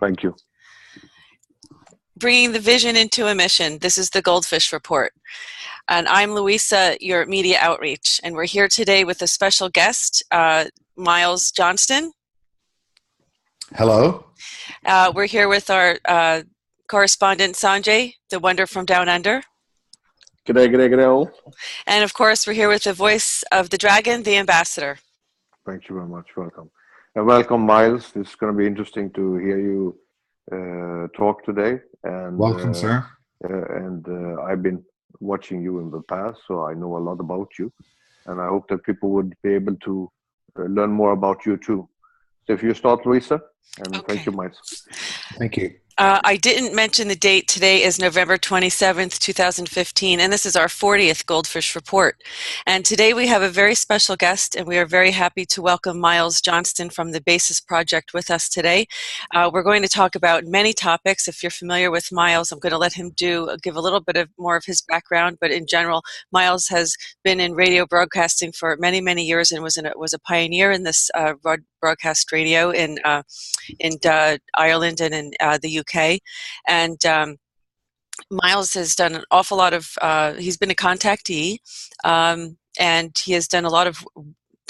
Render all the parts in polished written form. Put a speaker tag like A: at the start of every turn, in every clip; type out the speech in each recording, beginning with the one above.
A: Thank you.
B: Bringing the vision into a mission. This is the GoldFish Report. And I'm Louisa, your media outreach. And we're here today with a special guest, Miles Johnston.
C: Hello.
B: We're here with our correspondent, Sanjay, the wonder from Down Under.
A: G'day all.
B: And of course, we're here with the voice of the dragon, the ambassador.
A: Thank you very much. Welcome. And welcome, Miles. It's going to be interesting to hear you talk today. And
C: welcome, sir.
A: I've been watching you in the past, so I know a lot about you. And I hope that people would be able to learn more about you too. So if you start, Louisa, and
B: okay.
A: Thank you, Miles.
C: Thank you.
B: I didn't mention the date. Today is November 27th, 2015, and this is our 40th GoldFish Report. And today we have a very special guest, and we are very happy to welcome Miles Johnston from the Basis Project with us today. We're going to talk about many topics. If you're familiar with Miles, I'm going to let him give a little bit more of his background, but in general, Miles has been in radio broadcasting for many, many years and was a pioneer in this broadcast radio in Ireland and in the UK. And Miles has done an awful lot of, he's been a contactee, and he has done a lot of,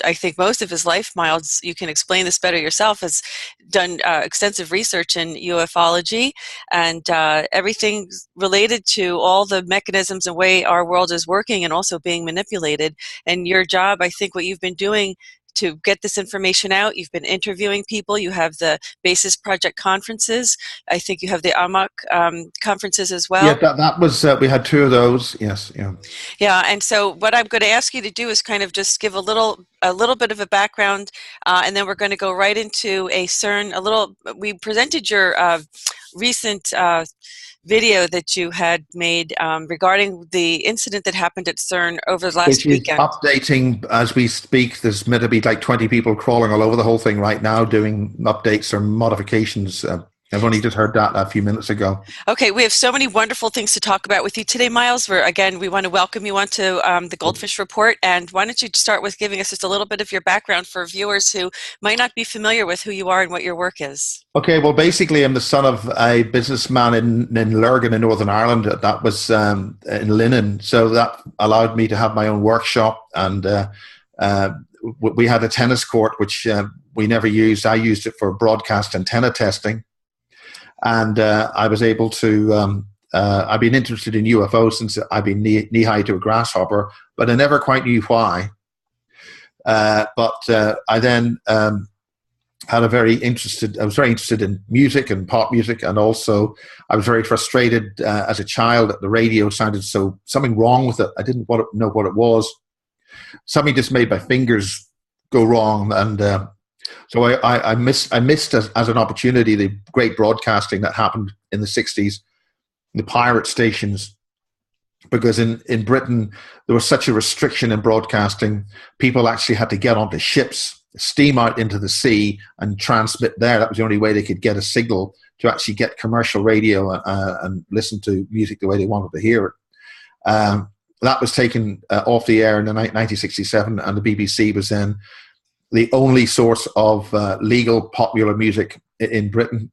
B: I think most of his life, Miles, you can explain this better yourself, has done extensive research in ufology and everything related to all the mechanisms and way our world is working and also being manipulated. And your job, I think what you've been doing to get this information out, you've been interviewing people, you have the Basis Project conferences, I think you have the AMOC conferences as well.
C: Yeah, that was, we had 2 of those, yes. Yeah.
B: Yeah, and so what I'm going to ask you to do is kind of just give a little bit of a background, and then we're going to go right into a CERN, we presented your recent video that you had made regarding the incident that happened at CERN over the last weekend.
C: Updating as we speak. There's meant to be like 20 people crawling all over the whole thing right now doing updates or modifications. I've only just heard that a few minutes ago.
B: Okay, we have so many wonderful things to talk about with you today, Miles. We want to welcome you onto the GoldFish Report. And why don't you start with giving us just a little bit of your background for viewers who might not be familiar with who you are and what your work is.
C: Okay, well, basically, I'm the son of a businessman in Lurgan in Northern Ireland. That was in linen. So that allowed me to have my own workshop. And we had a tennis court, which we never used. I used it for broadcast antenna testing. And I was able to, I've been interested in UFOs since I've been knee-high to a grasshopper, but I never quite knew why. But I then I was very interested in music and pop music, and also I was very frustrated as a child that the radio sounded something wrong with it. I didn't know what it was. Something just made my fingers go wrong, and so I missed as an opportunity the great broadcasting that happened in the 60s, the pirate stations, because in Britain there was such a restriction in broadcasting. People actually had to get onto ships, steam out into the sea and transmit there. That was the only way they could get a signal to actually get commercial radio and listen to music the way they wanted to hear it. That was taken off the air in 1967, and the BBC was then the only source of legal popular music in Britain.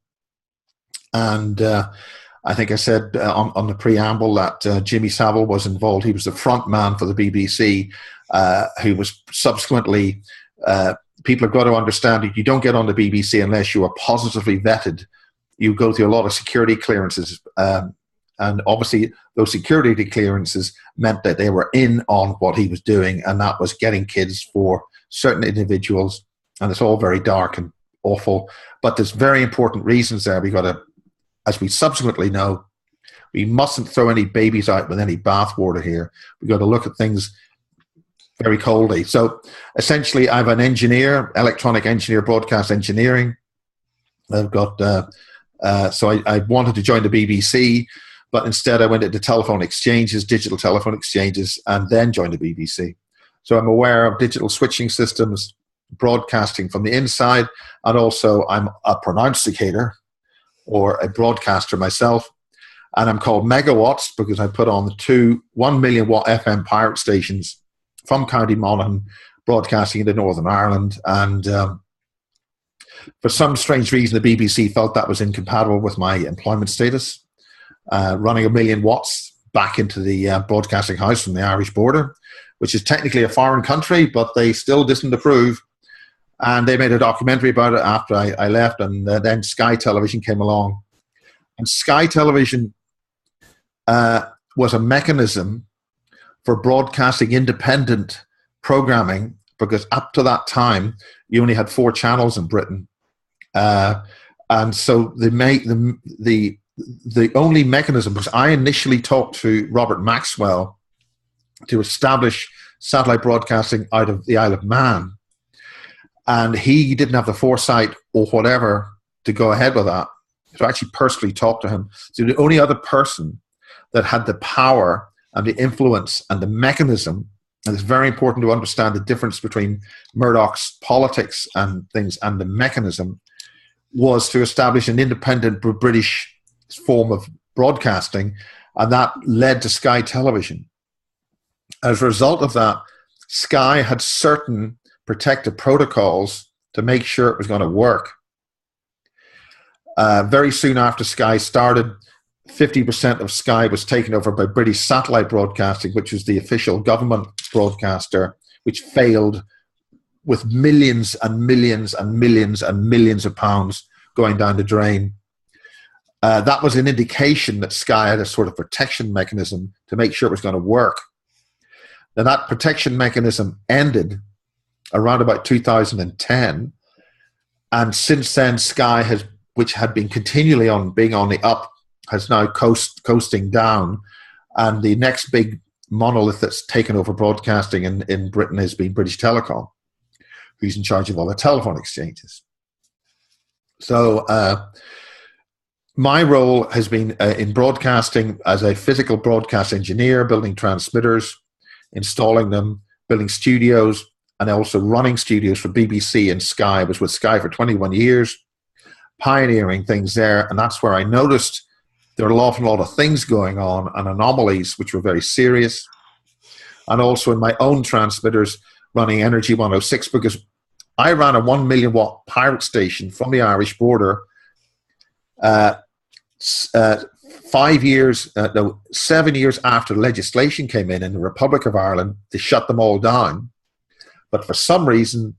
C: And I think I said on the preamble that Jimmy Savile was involved. He was the front man for the BBC, who was subsequently, people have got to understand that you don't get on the BBC unless you are positively vetted. You go through a lot of security clearances. And obviously those security clearances meant that they were in on what he was doing, and that was getting kids for certain individuals. And it's all very dark and awful, but there's very important reasons there. We got to, as we subsequently know, we mustn't throw any babies out with any bathwater here. We got to look at things very coldly. So essentially I'm an engineer, electronic engineer, broadcast engineering. I've got, so I wanted to join the BBC, but instead I went into telephone exchanges, digital telephone exchanges, and then joined the BBC. So I'm aware of digital switching systems, broadcasting from the inside, and also I'm a pronunciator or a broadcaster myself. And I'm called Megawatts because I put on the 2 1 million watt FM pirate stations from County Monaghan, broadcasting into Northern Ireland. And For some strange reason, the BBC felt that was incompatible with my employment status. Running 1 million watts back into the broadcasting house from the Irish border, which is technically a foreign country, but they still didn't approve. And they made a documentary about it after I left, and then Sky Television came along. And Sky Television was a mechanism for broadcasting independent programming, because up to that time, you only had 4 channels in Britain. And so the only mechanism, because I initially talked to Robert Maxwell to establish satellite broadcasting out of the Isle of Man, and he didn't have the foresight or whatever to go ahead with that. So I actually personally talked to him. So the only other person that had the power and the influence and the mechanism, and it's very important to understand the difference between Murdoch's politics and things and the mechanism, was to establish an independent British form of broadcasting, and that led to Sky Television. As a result of that, Sky had certain protective protocols to make sure it was going to work. Very soon after Sky started, 50% of Sky was taken over by British Satellite Broadcasting, which was the official government broadcaster, which failed, with millions and millions and millions and millions of pounds going down the drain. That was an indication that Sky had a sort of protection mechanism to make sure it was going to work. Now, that protection mechanism ended around about 2010, and since then, Sky has, which had been continually being on the up, has now coasting down, and the next big monolith that's taken over broadcasting in Britain has been British Telecom, who's in charge of all the telephone exchanges. So my role has been in broadcasting as a physical broadcast engineer, building transmitters, installing them, building studios, and also running studios for BBC and Sky. I was with Sky for 21 years, pioneering things there, and that's where I noticed there are an awful lot of things going on and anomalies which were very serious. And also in my own transmitters, running Energy 106, because I ran a 1 million watt pirate station from the Irish border 7 years after legislation came in the Republic of Ireland to shut them all down. But for some reason,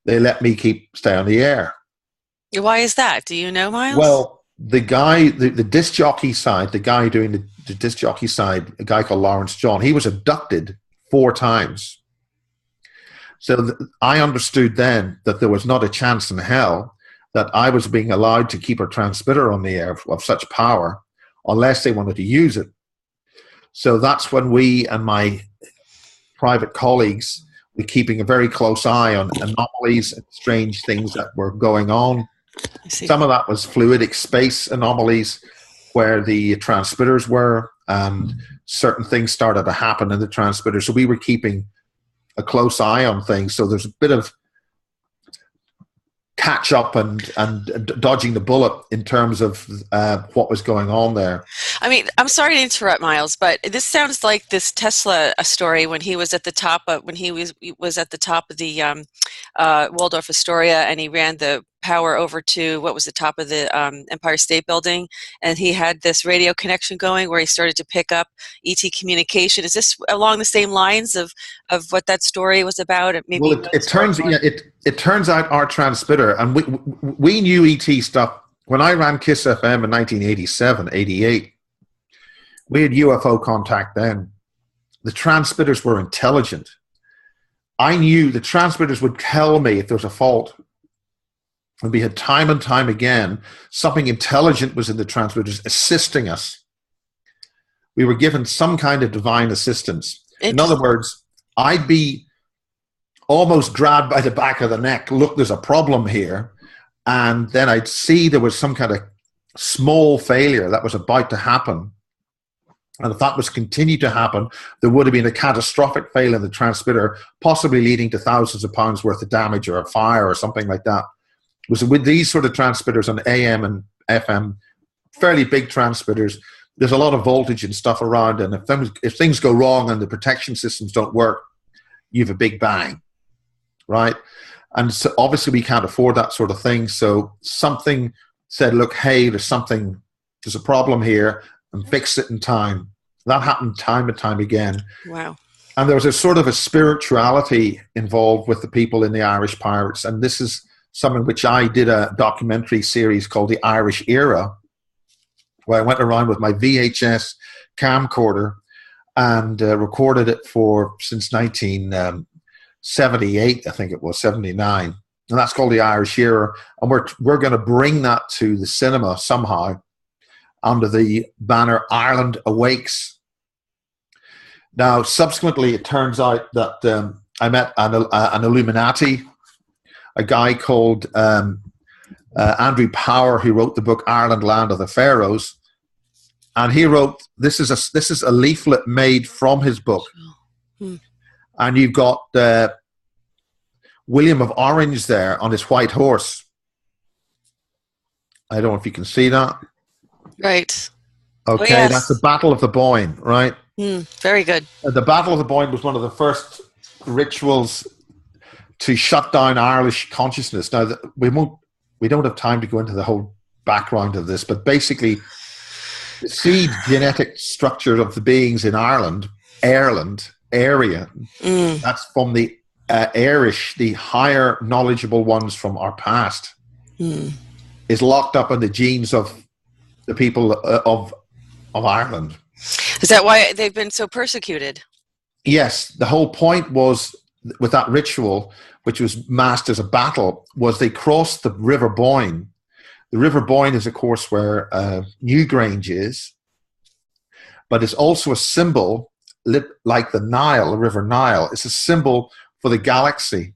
C: they let me stay on the air.
B: Why is that? Do you know, Miles?
C: Well, the guy, the disc jockey side, the guy doing the disc jockey side, a guy called Lawrence John, he was abducted 4 times. So I understood then that there was not a chance in hell that I was being allowed to keep a transmitter on the air of such power unless they wanted to use it. So that's when we and my private colleagues were keeping a very close eye on anomalies and strange things that were going on. Some of that was fluidic space anomalies where the transmitters were, and certain things started to happen in the transmitter. So we were keeping a close eye on things. So there's a bit of catch up and dodging the bullet in terms of what was going on there.
B: I mean, I'm sorry to interrupt, Miles, but this sounds like this Tesla story when he was at the top of the Waldorf Astoria, and he ran the power over to what was the top of the Empire State Building, and he had this radio connection going where he started to pick up ET communication. Is this along the same lines of what that story was about? Maybe
C: well, it turns out our transmitter, and we knew ET stuff when I ran KISS FM in 1987, 88. We had UFO contact then. The transmitters were intelligent. I knew the transmitters would tell me if there was a fault. And we had time and time again, something intelligent was in the transmitters assisting us. We were given some kind of divine assistance. In other words, I'd be almost grabbed by the back of the neck. Look, there's a problem here. And then I'd see there was some kind of small failure that was about to happen. And if that was continued to happen, there would have been a catastrophic failure in the transmitter, possibly leading to thousands of pounds worth of damage or a fire or something like that. It was with these sort of transmitters on AM and FM, fairly big transmitters, there's a lot of voltage and stuff around, and if things go wrong and the protection systems don't work, you have a big bang, right? And so obviously we can't afford that sort of thing. So something said, look, hey, there's a problem here, and fix it in time. That happened time and time again.
B: Wow.
C: And there was a sort of a spirituality involved with the people in the Irish Pirates. And this is something which I did a documentary series called The Irish Era, where I went around with my VHS camcorder and recorded it since 1978, I think it was, 79. And that's called The Irish Era. And we're going to bring that to the cinema somehow under the banner Ireland Awakes. Now, subsequently, it turns out that I met an Illuminati, a guy called Andrew Power, who wrote the book Ireland, Land of the Pharaohs. And he wrote, this is a leaflet made from his book. And you've got William of Orange there on his white horse. I don't know if you can see that.
B: Right.
C: Okay,
B: Oh, yes.
C: That's the Battle of the Boyne, right?
B: Very good.
C: The Battle of the Boyne was one of the first rituals to shut down Irish consciousness. Now, we don't have time to go into the whole background of this, but basically, the seed genetic structure of the beings in Ireland area, that's from the Irish, the higher knowledgeable ones from our past, is locked up in the genes of the people of Ireland.
B: Is that why they've been so persecuted?
C: Yes, the whole point was with that ritual, which was masked as a battle, was they crossed the River Boyne. The River Boyne is, of course, where Newgrange is, but it's also a symbol, like the Nile, the River Nile. It's a symbol for the galaxy.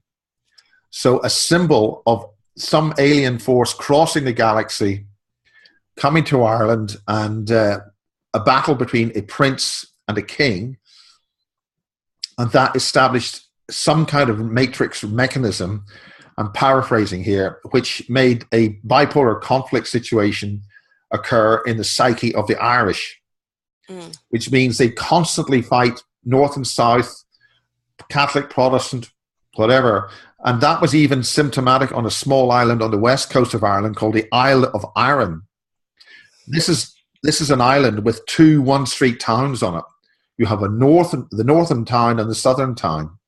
C: So a symbol of some alien force crossing the galaxy, coming to Ireland, and a battle between a prince and a king, and that established some kind of matrix mechanism, I'm paraphrasing here, which made a bipolar conflict situation occur in the psyche of the Irish, which means they constantly fight north and south, Catholic, Protestant, whatever. And that was even symptomatic on a small island on the west coast of Ireland called the Isle of Arran. This is an island with two one-street towns on it. You have the northern town and the southern town.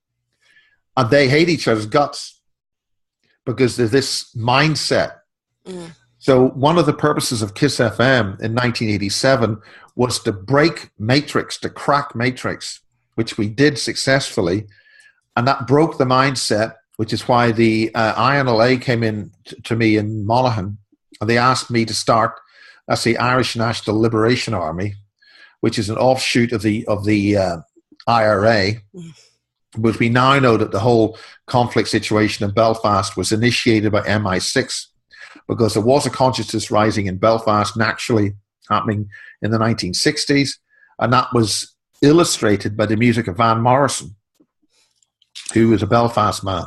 C: And they hate each other's guts because there's this mindset. So one of the purposes of KISS FM in 1987 was to break Matrix, to crack Matrix, which we did successfully. And that broke the mindset, which is why the INLA came in to me in Monaghan, and they asked me to start, that's the Irish National Liberation Army, which is an offshoot of the IRA. But we now know that the whole conflict situation in Belfast was initiated by MI6 because there was a consciousness rising in Belfast naturally happening in the 1960s, and that was illustrated by the music of Van Morrison, who was a Belfast man.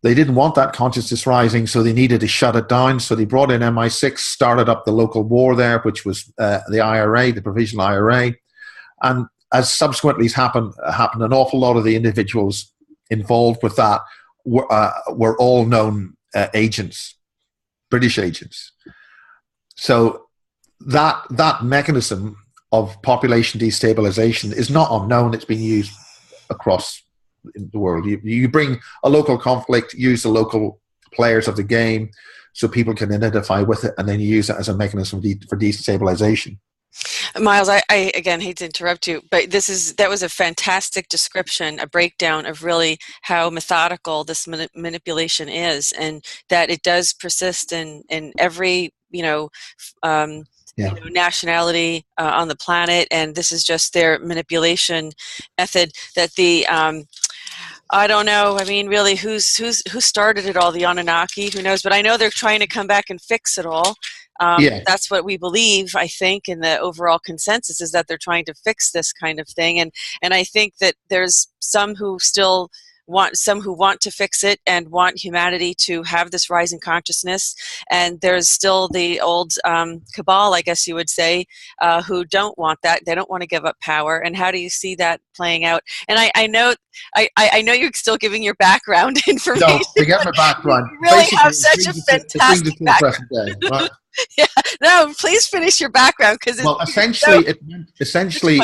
C: They didn't want that consciousness rising, so they needed to shut it down. So they brought in MI6, started up the local war there, which was the IRA, the Provisional IRA. And as subsequently happened, an awful lot of the individuals involved with that were all known agents, British agents. So that mechanism of population destabilization is not unknown. It's been used across the world. You bring a local conflict, use the local players of the game so people can identify with it, and then you use it as a mechanism for destabilization.
B: Miles, I again hate to interrupt you, but that was a fantastic description, a breakdown of really how methodical this manipulation is, and that it does persist in every nationality on the planet, and this is just their manipulation method. That the I don't know. I mean, really, who started it all? The Anunnaki? Who knows? But I know they're trying to come back and fix it all. That's what we believe, I think, in the overall consensus is that they're trying to fix this kind of thing. And I think that there's some who still some who want to fix it and want humanity to have this rising consciousness, and there's still the old cabal, I guess you would say, who don't want that. They don't want to give up power. And how do you see that playing out? And I know you're still giving your background information.
C: No, forget my background.
B: You really have such a fantastic background.
C: Day, right?
B: Yeah, no, please finish your background, because
C: essentially,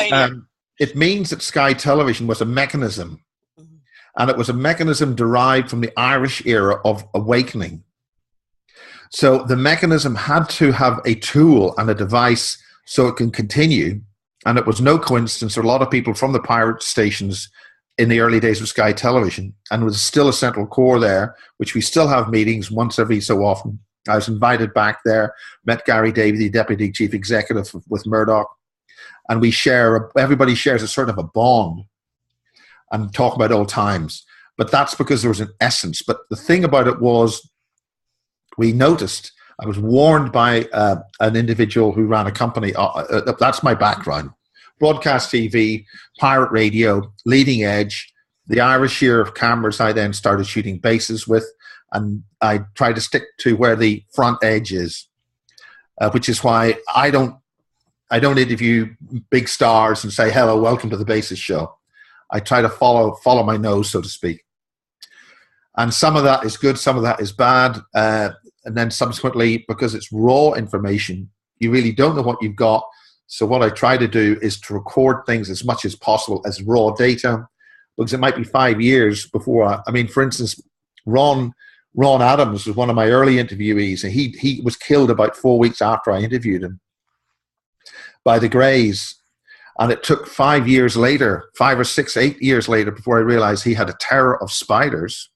C: it means that Sky Television was a mechanism, and it was a mechanism derived from the Irish era of awakening. So the mechanism had to have a tool and a device so it can continue, and it was no coincidence there were a lot of people from the pirate stations in the early days of Sky Television, and was still a central core there, which we still have meetings once every so often. I was invited back there, met Gary Davey, the Deputy Chief Executive with Murdoch, and everybody shares a sort of a bond and talk about old times. But that's because there was an essence. But the thing about it was, we noticed, I was warned by an individual who ran a company, that's my background, broadcast TV, pirate radio, leading edge, the Irish era of cameras I then started shooting bases with, and I try to stick to where the front edge is, which is why I don't interview big stars and say, hello, welcome to the Basis Show. I try to follow my nose, so to speak. And some of that is good, some of that is bad. And then subsequently, because it's raw information, you really don't know what you've got. So what I try to do is to record things as much as possible as raw data, because it might be 5 years before for instance, Ron Adams was one of my early interviewees, and he was killed about 4 weeks after I interviewed him by the Greys. And it took 5 years later, 5 or 6, 8 years later, before I realized he had a terror of spiders,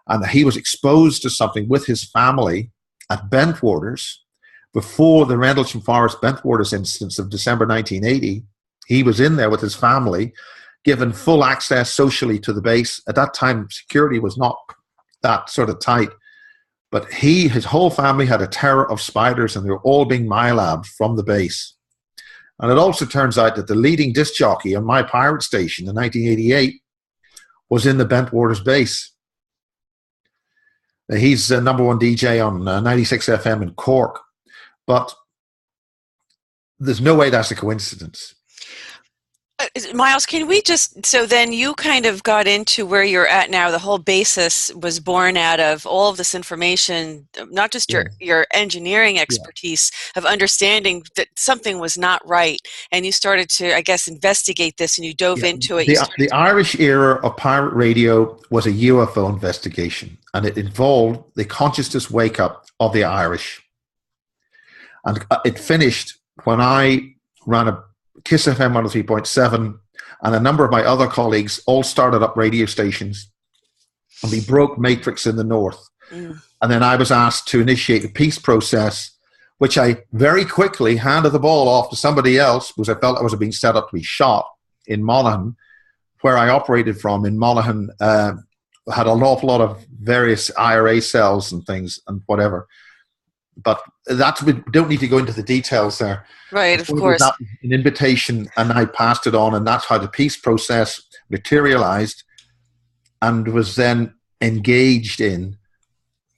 C: and he was exposed to something with his family at Bentwaters before the Rendlesham Forest Bentwaters instance of December 1980. He was in there with his family, given full access socially to the base. At that time, security was not that sort of tight, but his whole family had a terror of spiders, and they were all being mylabbed from the base. And it also turns out that the leading disc jockey on my pirate station in 1988 was in the Bentwaters base. He's the number one DJ on 96 FM in Cork, but there's no way that's a coincidence.
B: Miles, can we so then you kind of got into where you're at now. The whole basis was born out of all of this information, not just your engineering expertise of understanding that something was not right. And you started to, I guess, investigate this, and you dove into it.
C: The Irish era of pirate radio was a UFO investigation, and it involved the consciousness wake-up of the Irish. And it finished when I ran a Kiss FM 103.7, and a number of my other colleagues all started up radio stations, and we broke Matrix in the North. And then I was asked to initiate the peace process, which I very quickly handed the ball off to somebody else, because I felt I was being set up to be shot in Monaghan, where I operated from. In Monaghan, had an awful lot of various IRA cells and things and whatever. But we don't need to go into the details there.
B: Right, of course.
C: That was an invitation, and I passed it on, and that's how the peace process materialized and was then engaged in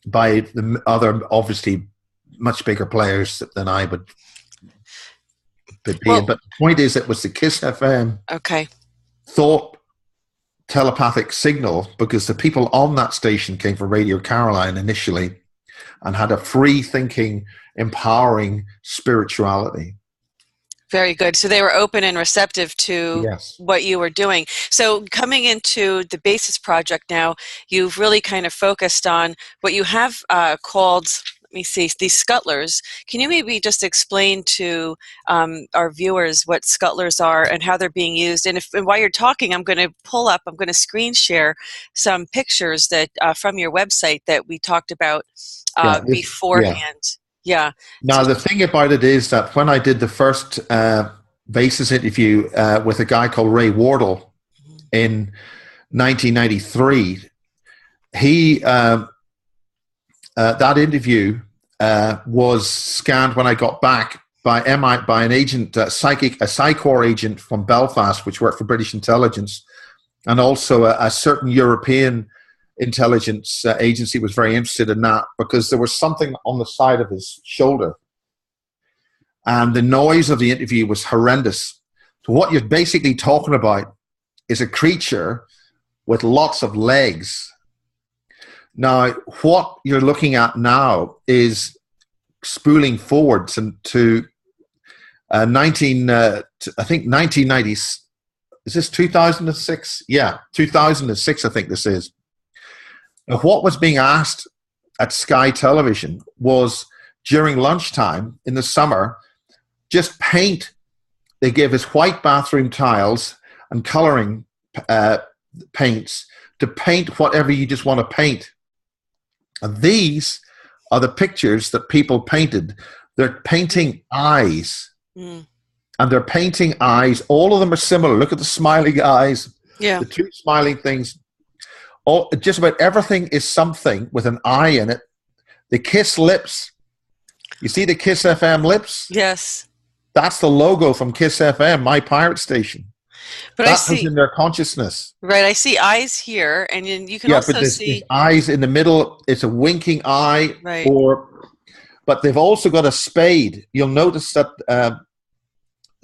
C: by the other, obviously, much bigger players than I would be. But the point is, it was the Kiss FM thought telepathic signal, because the people on that station came from Radio Caroline initially, and had a free-thinking, empowering spirituality.
B: Very good. So they were open and receptive to what you were doing. So coming into the Basis Project now, you've really kind of focused on what you have called, let me see, these scuttlers. Can you maybe just explain to our viewers what scuttlers are and how they're being used? And while you're talking, I'm going to screen share some pictures that from your website that we talked about beforehand. Yeah.
C: Now, the thing about it is that when I did the first Basis interview with a guy called Ray Wardle in 1993, that interview was scanned when I got back by an agent, a Psychor agent from Belfast, which worked for British intelligence, And also a certain European intelligence agency was very interested in that because there was something on the side of his shoulder. And the noise of the interview was horrendous. So what you're basically talking about is a creature with lots of legs. Now, what you're looking at now is spooling forwards to 1990. Is this 2006? Yeah, 2006, I think this is. Now, what was being asked at Sky Television was during lunchtime in the summer, just paint. They gave us white bathroom tiles and coloring paints to paint whatever you just want to paint. And these are the pictures that people painted. They're painting eyes. Mm. And they're painting eyes. All of them are similar. Look at the smiling eyes.
B: Yeah.
C: The two smiling things. Just about everything is something with an eye in it. The Kiss lips. You see the Kiss FM lips?
B: Yes.
C: That's the logo from Kiss FM, my pirate station.
B: But
C: that
B: I see
C: is in their consciousnss.
B: Right, I see eyes here, and you can also see
C: there's eyes in the middle. It's a winking eye,
B: right.
C: But they've also got a spade. You'll notice that a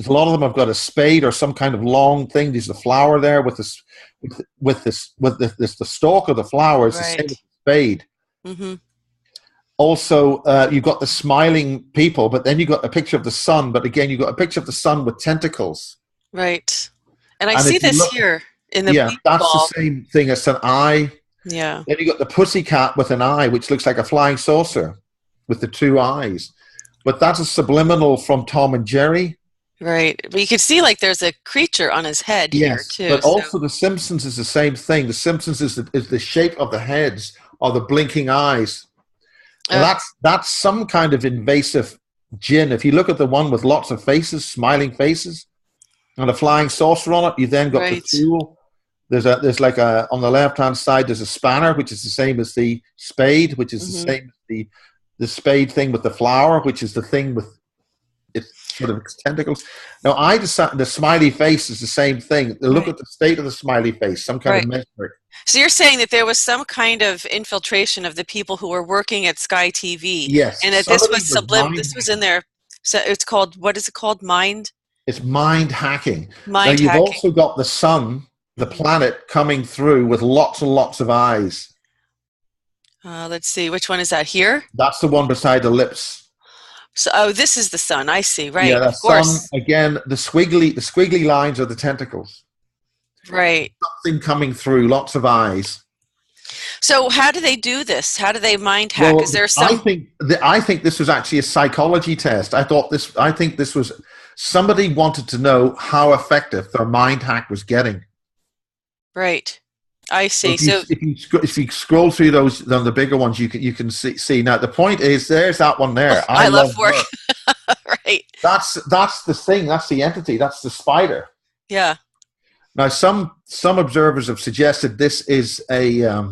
C: lot of them have got a spade or some kind of long thing. There's the flower there with the stalk of the flower is right. The same as the spade. Mm-hmm. Also, you've got the smiling people, but then you've got a picture of the sun. But again, you've got a picture of the sun with tentacles.
B: Right. And I see this here in the
C: that's the same thing. It's an eye.
B: Yeah.
C: Then you got the pussycat with an eye, which looks like a flying saucer with the two eyes. But that's a subliminal from Tom and Jerry.
B: Right. But you can see like there's a creature on his head here too.
C: But also the Simpsons is the same thing. The Simpsons is the shape of the heads or the blinking eyes. And that's some kind of invasive jinn. If you look at the one with lots of faces, smiling faces, and a flying saucer on it, you then got the tool. There's like on the left hand side there's a spanner, which is the same as the spade, which is the same as the spade thing with the flower, which is the thing with its sort of tentacles. Now the smiley face is the same thing. Look at the state of the smiley face, some kind of mesmeric.
B: So you're saying that there was some kind of infiltration of the people who were working at Sky TV.
C: Yes.
B: And that this was this was in there. So it's called, what is it called?
C: It's mind hacking.
B: Now
C: you've also got the sun, the planet, coming through with lots and lots of eyes.
B: Let's see. Which one is that here?
C: That's the one beside the lips.
B: So, this is the sun. I see. Right.
C: Yeah, the
B: of course.
C: sun, again, the squiggly lines are the tentacles.
B: Right.
C: Something coming through, lots of eyes.
B: So how do they do this? How do they mind hack?
C: Well,
B: is there some?
C: I think this was actually a psychology test. I think this was somebody wanted to know how effective their mind hack was getting.
B: Right. I see.
C: If you scroll through those, on the bigger ones, you can see. Now the point is, there's that one there.
B: I love work. Right.
C: That's the thing. That's the entity. That's the spider.
B: Yeah.
C: Now some observers have suggested this is a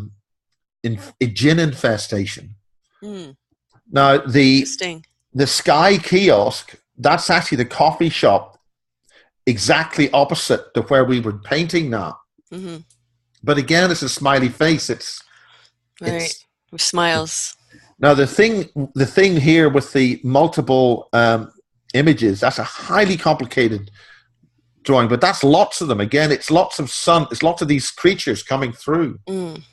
C: gin infestation. Mm. Now the Sky kiosk, that's actually the coffee shop exactly opposite to where we were painting now. Mm-hmm. But again, it's a smiley face. It's
B: with smiles.
C: Now the thing here with the multiple images, that's a highly complicated drawing, but that's lots of them. Again, it's lots of sun. It's lots of these creatures coming through. Mm.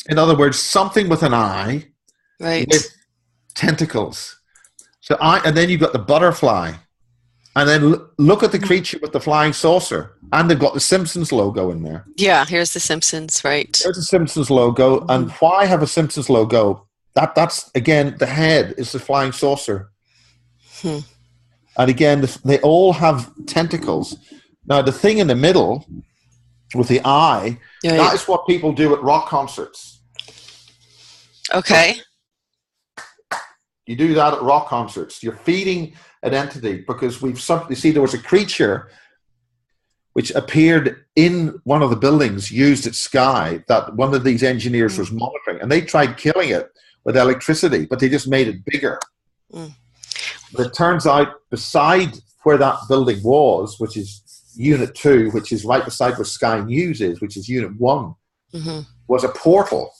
C: In other words, something with an eye, with tentacles. And then you've got the butterfly, and then look at the creature with the flying saucer, and they've got the Simpsons logo in there.
B: Yeah, here's the Simpsons, right?
C: There's the Simpsons logo, and why have a Simpsons logo? That's again, the head is the flying saucer. Hmm. And again, they all have tentacles. Now, the thing in the middle with the eye, that is what people do at rock concerts.
B: Okay.
C: You do that at rock concerts. You're feeding an entity because you see, there was a creature which appeared in one of the buildings used at Sky that one of these engineers was monitoring. And they tried killing it with electricity, but they just made it bigger. Mm. But it turns out beside where that building was, which is Unit 2, which is right beside where Sky News is, which is Unit 1, was a portal.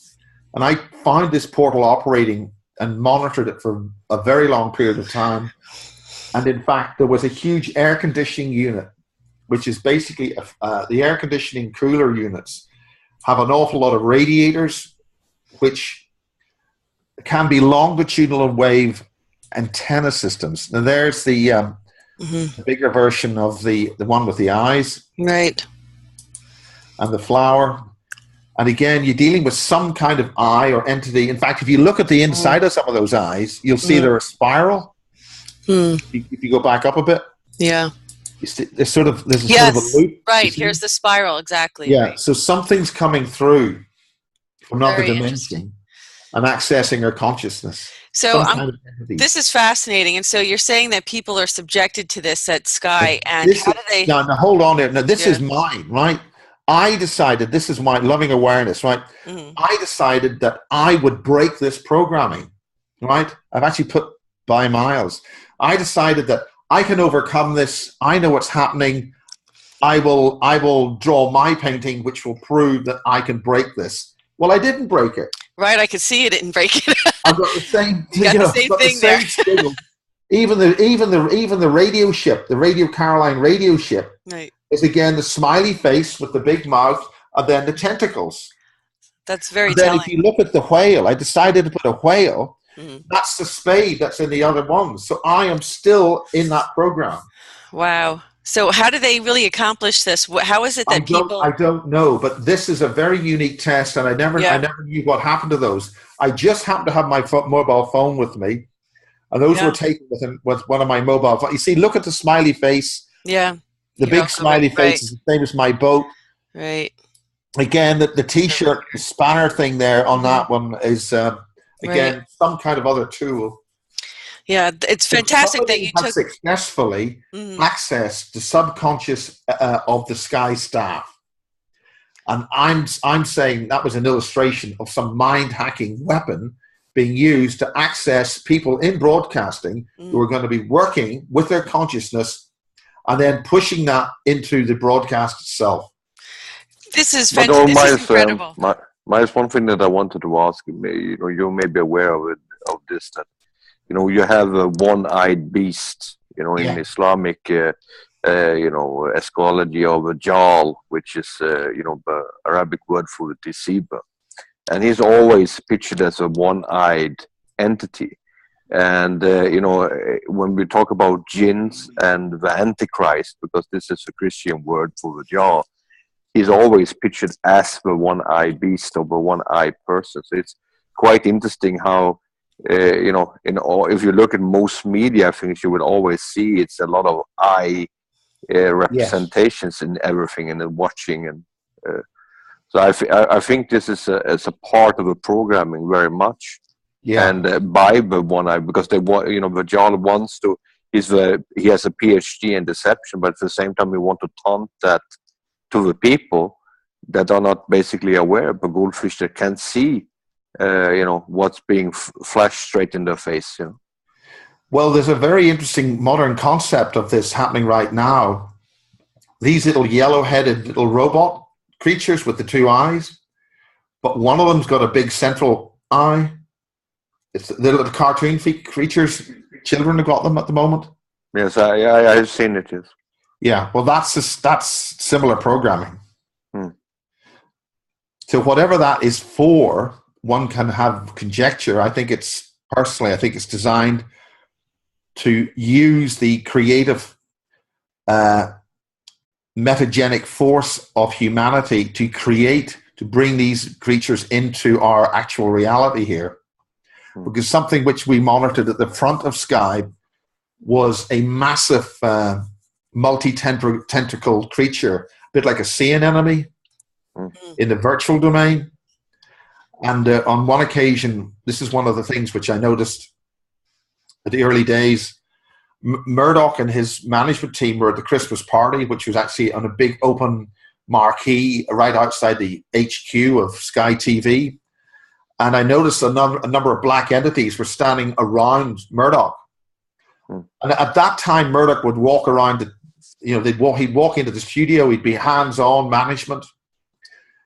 C: And I found this portal operating and monitored it for a very long period of time. And in fact, there was a huge air conditioning unit, which is basically the air conditioning cooler units have an awful lot of radiators, which can be longitudinal and wave antenna systems. Now there's the bigger version of the one with the eyes.
B: Right.
C: And the flower. And again, you're dealing with some kind of eye or entity. In fact, if you look at the inside of some of those eyes, you'll see they're a spiral. If you go back up a bit.
B: Yeah.
C: There's sort of a loop.
B: Right. Here's the spiral. Exactly.
C: Yeah.
B: Right.
C: So something's coming through from another dimension and accessing our consciousness.
B: So this is fascinating. And so you're saying that people are subjected to this at Sky, and how do they...
C: Now hold on there. Now, this is mine, right? I decided, this is my loving awareness, right? I decided that I would break this programming, right? I've actually put by Miles. I decided that I can overcome this. I know what's happening. I will draw my painting, which will prove that I can break this. Well, I didn't break it.
B: Right, I could see you didn't break it.
C: I've got the same,
B: the same thing there.
C: Even the radio ship, the Radio Caroline radio ship, is again the smiley face with the big mouth, and then the tentacles.
B: That's very
C: telling.
B: Then
C: if you look at the whale, I decided to put a whale. That's the spade that's in the other one. So I am still in that program.
B: Wow. So how do they really accomplish this? How is it that people...
C: I don't know, but this is a very unique test, and I never knew what happened to those. I just happened to have my mobile phone with me, and those were taken with one of my mobile phones. You see, look at the smiley face.
B: Yeah.
C: The big smiley face is the same as my boat.
B: Right.
C: Again, the T-shirt, the spanner thing there on that one is, again, some kind of other tool.
B: Yeah, it's fantastic that you took
C: successfully accessed the subconscious of the Sky staff, and I'm saying that was an illustration of some mind hacking weapon being used to access people in broadcasting who are going to be working with their consciousness and then pushing that into the broadcast itself.
B: This is fantastic. This is incredible.
A: Miles, one thing that I wanted to ask you, you may be aware of this, that you have a one-eyed beast, in Islamic, astrology of a Jal, which is, the Arabic word for the deceiver. And he's always pictured as a one-eyed entity. And, when we talk about jinns and the Antichrist, because this is a Christian word for the Jal, he's always pictured as the one-eyed beast or the one-eyed person. So it's quite interesting how, if you look at most media things, you will always see it's a lot of eye representations in everything and in watching. And so I think this is a part of the programming very much. Yeah. And by the one eye, because they want, Vajal wants to, he has a PhD in deception, but at the same time, we want to taunt that to the people that are not basically aware of the GoldFish, that can see what's being flashed straight in their face.
C: Well, there's a very interesting modern concept of this happening right now. These little yellow-headed little robot creatures with the two eyes, but one of them's got a big central eye. It's the little cartoon creatures. Children have got them at the moment.
A: Yes, I've seen it. Yes.
C: Yeah, well, that's similar programming. So whatever that is for, one can have conjecture. I think it's designed to use the creative metagenic force of humanity to bring these creatures into our actual reality here. Because something which we monitored at the front of Sky was a massive multi-tentacle creature, a bit like a sea anemone in the virtual domain. And on one occasion, this is one of the things which I noticed at the early days, Murdoch and his management team were at the Christmas party, which was actually on a big open marquee right outside the HQ of Sky TV. And I noticed a number of black entities were standing around Murdoch. And at that time, Murdoch would walk around you know, he'd walk into the studio, he'd be hands-on management.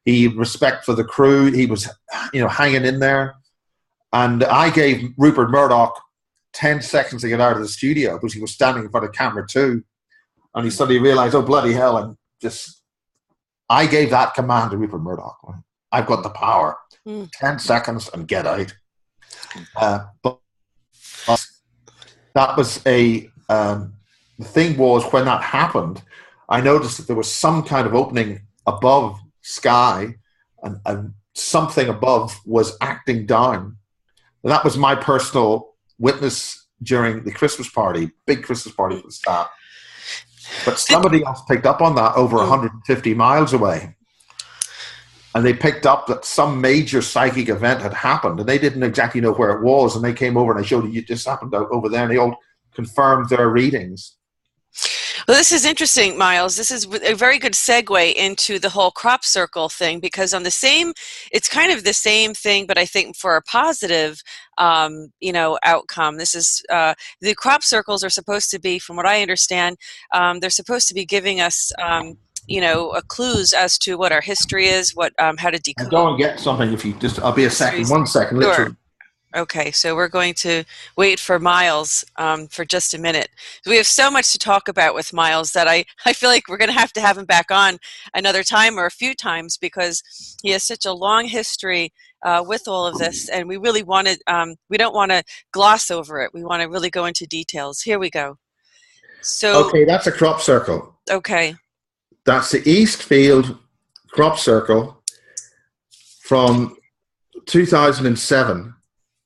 C: He had respect for the crew. He was, you know, hanging in there. And I gave Rupert Murdoch 10 seconds to get out of the studio because he was standing in front of camera too. And he suddenly realized, oh, bloody hell. I gave that command to Rupert Murdoch. I've got the power. 10 seconds and get out. But that was the thing was, when that happened, I noticed that there was some kind of opening above sky, and something above was acting down. And that was my personal witness during the Christmas party, big Christmas party for the staff. But somebody else picked up on that over 150 miles away. And they picked up that some major psychic event had happened, and they didn't exactly know where it was. And they came over and I showed it just happened over there, and they all confirmed their readings.
B: Well, this is interesting, Miles. This is a very good segue into the whole crop circle thing, because it's kind of the same thing, but I think for a positive, outcome. This is the crop circles are supposed to be, from what I understand, they're supposed to be giving us, clues as to what our history is, how to decode.
C: I'll go and get something if you just. I'll be a second. 1 second,
B: sure.
C: literally.
B: Okay, so we're going to wait for Miles for just a minute. We have so much to talk about with Miles that I feel like we're going to have him back on another time or a few times, because he has such a long history with all of this, and we really we don't want to gloss over it. We want to really go into details. Here we go. So
C: okay, that's a crop circle.
B: Okay.
C: That's the East Field crop circle from 2007.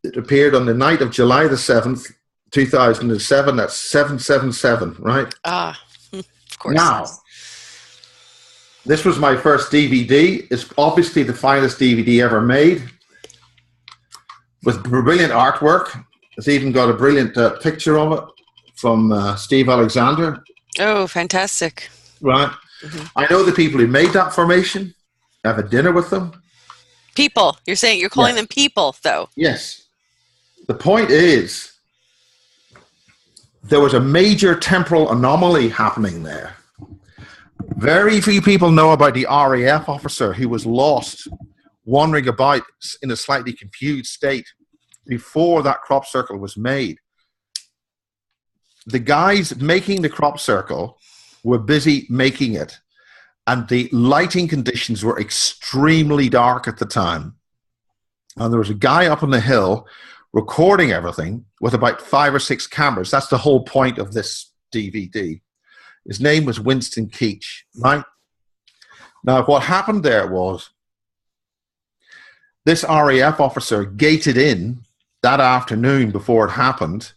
C: It appeared on the night of July the 7th, 2007. That's 777, right?
B: Of course.
C: Now, this was my first DVD. It's obviously the finest DVD ever made, with brilliant artwork. It's even got a brilliant picture of it from Steve Alexander.
B: Oh, fantastic.
C: Right. Mm-hmm. I know the people who made that formation. I have a dinner with them.
B: People. You're calling them people, though.
C: Yes. The point is, there was a major temporal anomaly happening there. Very few people know about the RAF officer who was lost, wandering about in a slightly confused state before that crop circle was made. The guys making the crop circle were busy making it, and the lighting conditions were extremely dark at the time. And there was a guy up on the hill recording everything with about 5 or 6 cameras. That's the whole point of this DVD. His name was Winston Keach, right? Now, what happened there was this RAF officer gated in that afternoon before it happened,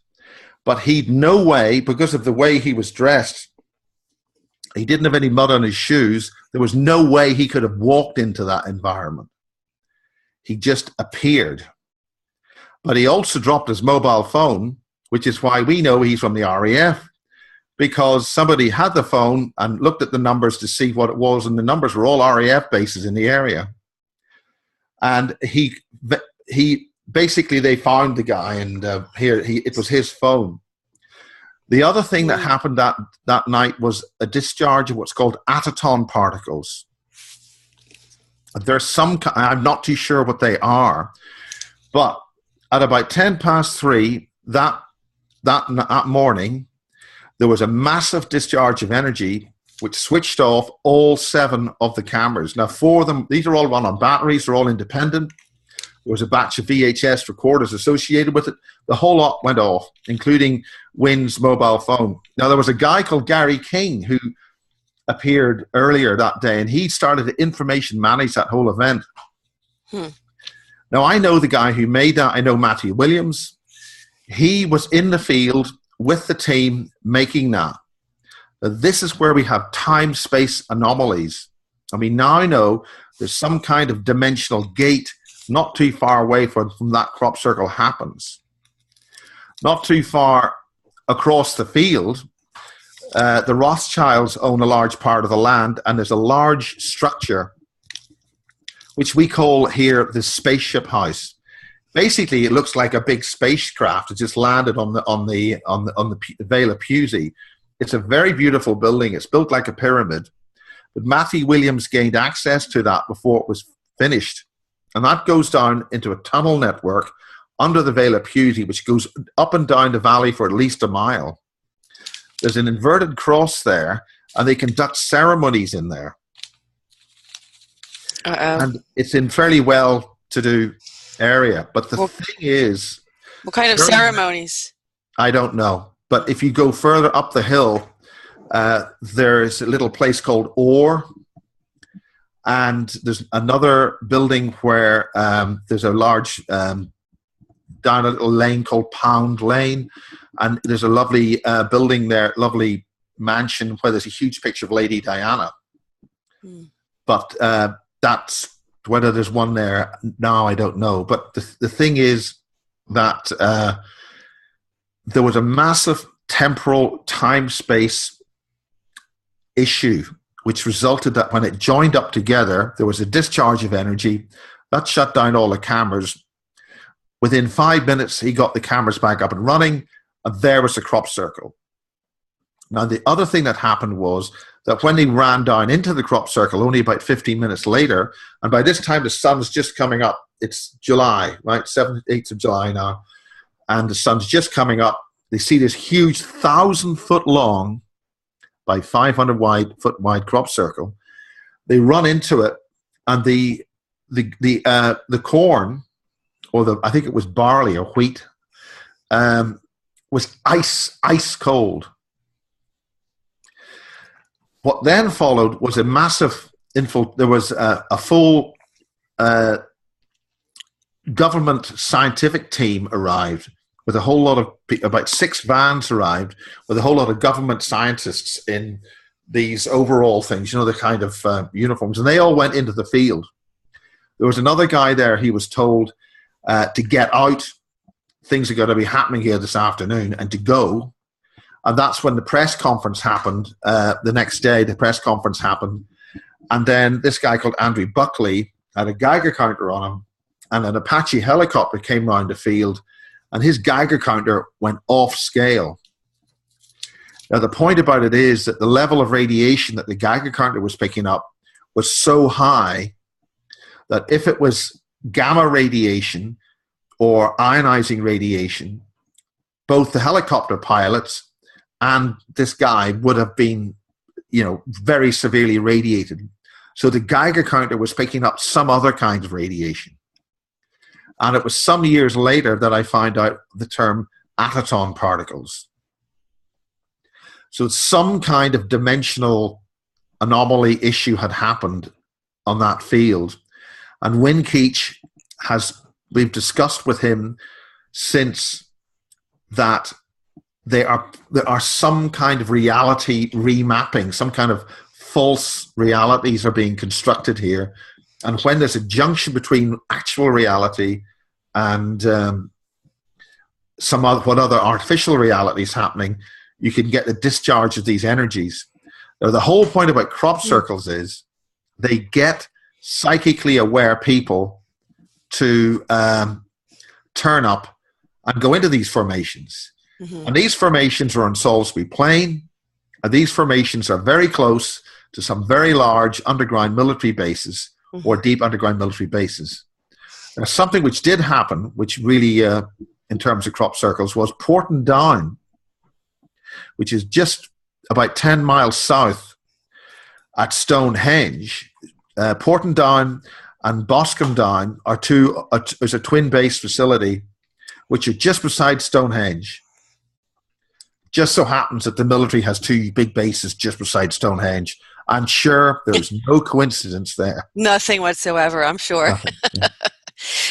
C: but he'd no way, because of the way he was dressed, he didn't have any mud on his shoes. There was no way he could have walked into that environment. He just appeared. But he also dropped his mobile phone, which is why we know he's from the RAF, because somebody had the phone and looked at the numbers to see what it was, and the numbers were all RAF bases in the area. And he basically, they found the guy, and it was his phone. The other thing that happened that night was a discharge of what's called atherton particles. There's I'm not too sure what they are, but at about 3:10 that morning, there was a massive discharge of energy which switched off all 7 of the cameras. Now, 4 of them, these are all run on batteries, they're all independent. There was a batch of VHS recorders associated with it. The whole lot went off, including Wynn's mobile phone. Now, there was a guy called Gary King who appeared earlier that day, and he started to information manage that whole event. Now, I know the guy who made that. I know Matthew Williams. He was in the field with the team making that. This is where we have time-space anomalies. And we now know there's some kind of dimensional gate not too far away from that crop circle happens. Not too far across the field, the Rothschilds own a large part of the land, and there's a large structure which we call here the spaceship house. Basically, it looks like a big spacecraft. It just landed on the Vale of Pusey. It's a very beautiful building. It's built like a pyramid. But Matthew Williams gained access to that before it was finished. And that goes down into a tunnel network under the Vale of Pewsey, which goes up and down the valley for at least a mile. There's an inverted cross there, and they conduct ceremonies in there. And it's in fairly well-to-do area. But the thing is...
B: What kind of ceremonies?
C: I don't know. But if you go further up the hill, there's a little place called Orr, and there's another building where there's a large down a little lane called Pound Lane, and there's a lovely building there, lovely mansion where there's a huge picture of Lady Diana. But that's whether there's one there now, I don't know. But the thing is that there was a massive temporal time-space issue, which resulted that when it joined up together, there was a discharge of energy that shut down all the cameras. Within 5 minutes, he got the cameras back up and running, and there was the crop circle. Now, the other thing that happened was that when they ran down into the crop circle, only about 15 minutes later, and by this time the sun's just coming up, it's July, right, 7th, 8th of July now, and the sun's just coming up, they see this huge 1,000-foot long by 500-foot wide crop circle. They run into it, and the corn, or I think it was barley or wheat, was ice cold. What then followed was a massive there was a full government scientific team arrived with a whole lot of about 6 vans arrived with a whole lot of government scientists in these overall things, you know, the kind of uniforms, and they all went into the field. There was another guy there. He was told to get out. Things are going to be happening here this afternoon, and to go. And that's when the press conference happened. The next day, the press conference happened. And then this guy called Andrew Buckley had a Geiger counter on him, and an Apache helicopter came round the field, and his Geiger counter went off scale. Now, the point about it is that the level of radiation that the Geiger counter was picking up was so high that if it was gamma radiation or ionizing radiation, both the helicopter pilots and this guy would have been, you know, very severely radiated. So the Geiger counter was picking up some other kind of radiation. And it was some years later that I found out the term atherton particles. So some kind of dimensional anomaly issue had happened on that field. And Wynne Keach we've discussed with him since that there are some kind of reality remapping, some kind of false realities are being constructed here. And when there's a junction between actual reality and what other artificial reality is happening, you can get the discharge of these energies. Now, the whole point about crop circles is they get psychically aware people to turn up and go into these formations. Mm-hmm. And these formations are on Salisbury Plain, and these formations are very close to some very large underground military bases, mm-hmm. or deep underground military bases. Now, something which did happen, which really, in terms of crop circles, was Porton Down, which is just about 10 miles south at Stonehenge. Porton Down and Boscombe Down is a twin-base facility, which are just beside Stonehenge. Just so happens that the military has 2 big bases just beside Stonehenge. I'm sure there's no coincidence there.
B: Nothing whatsoever, I'm sure.
C: Nothing, yeah.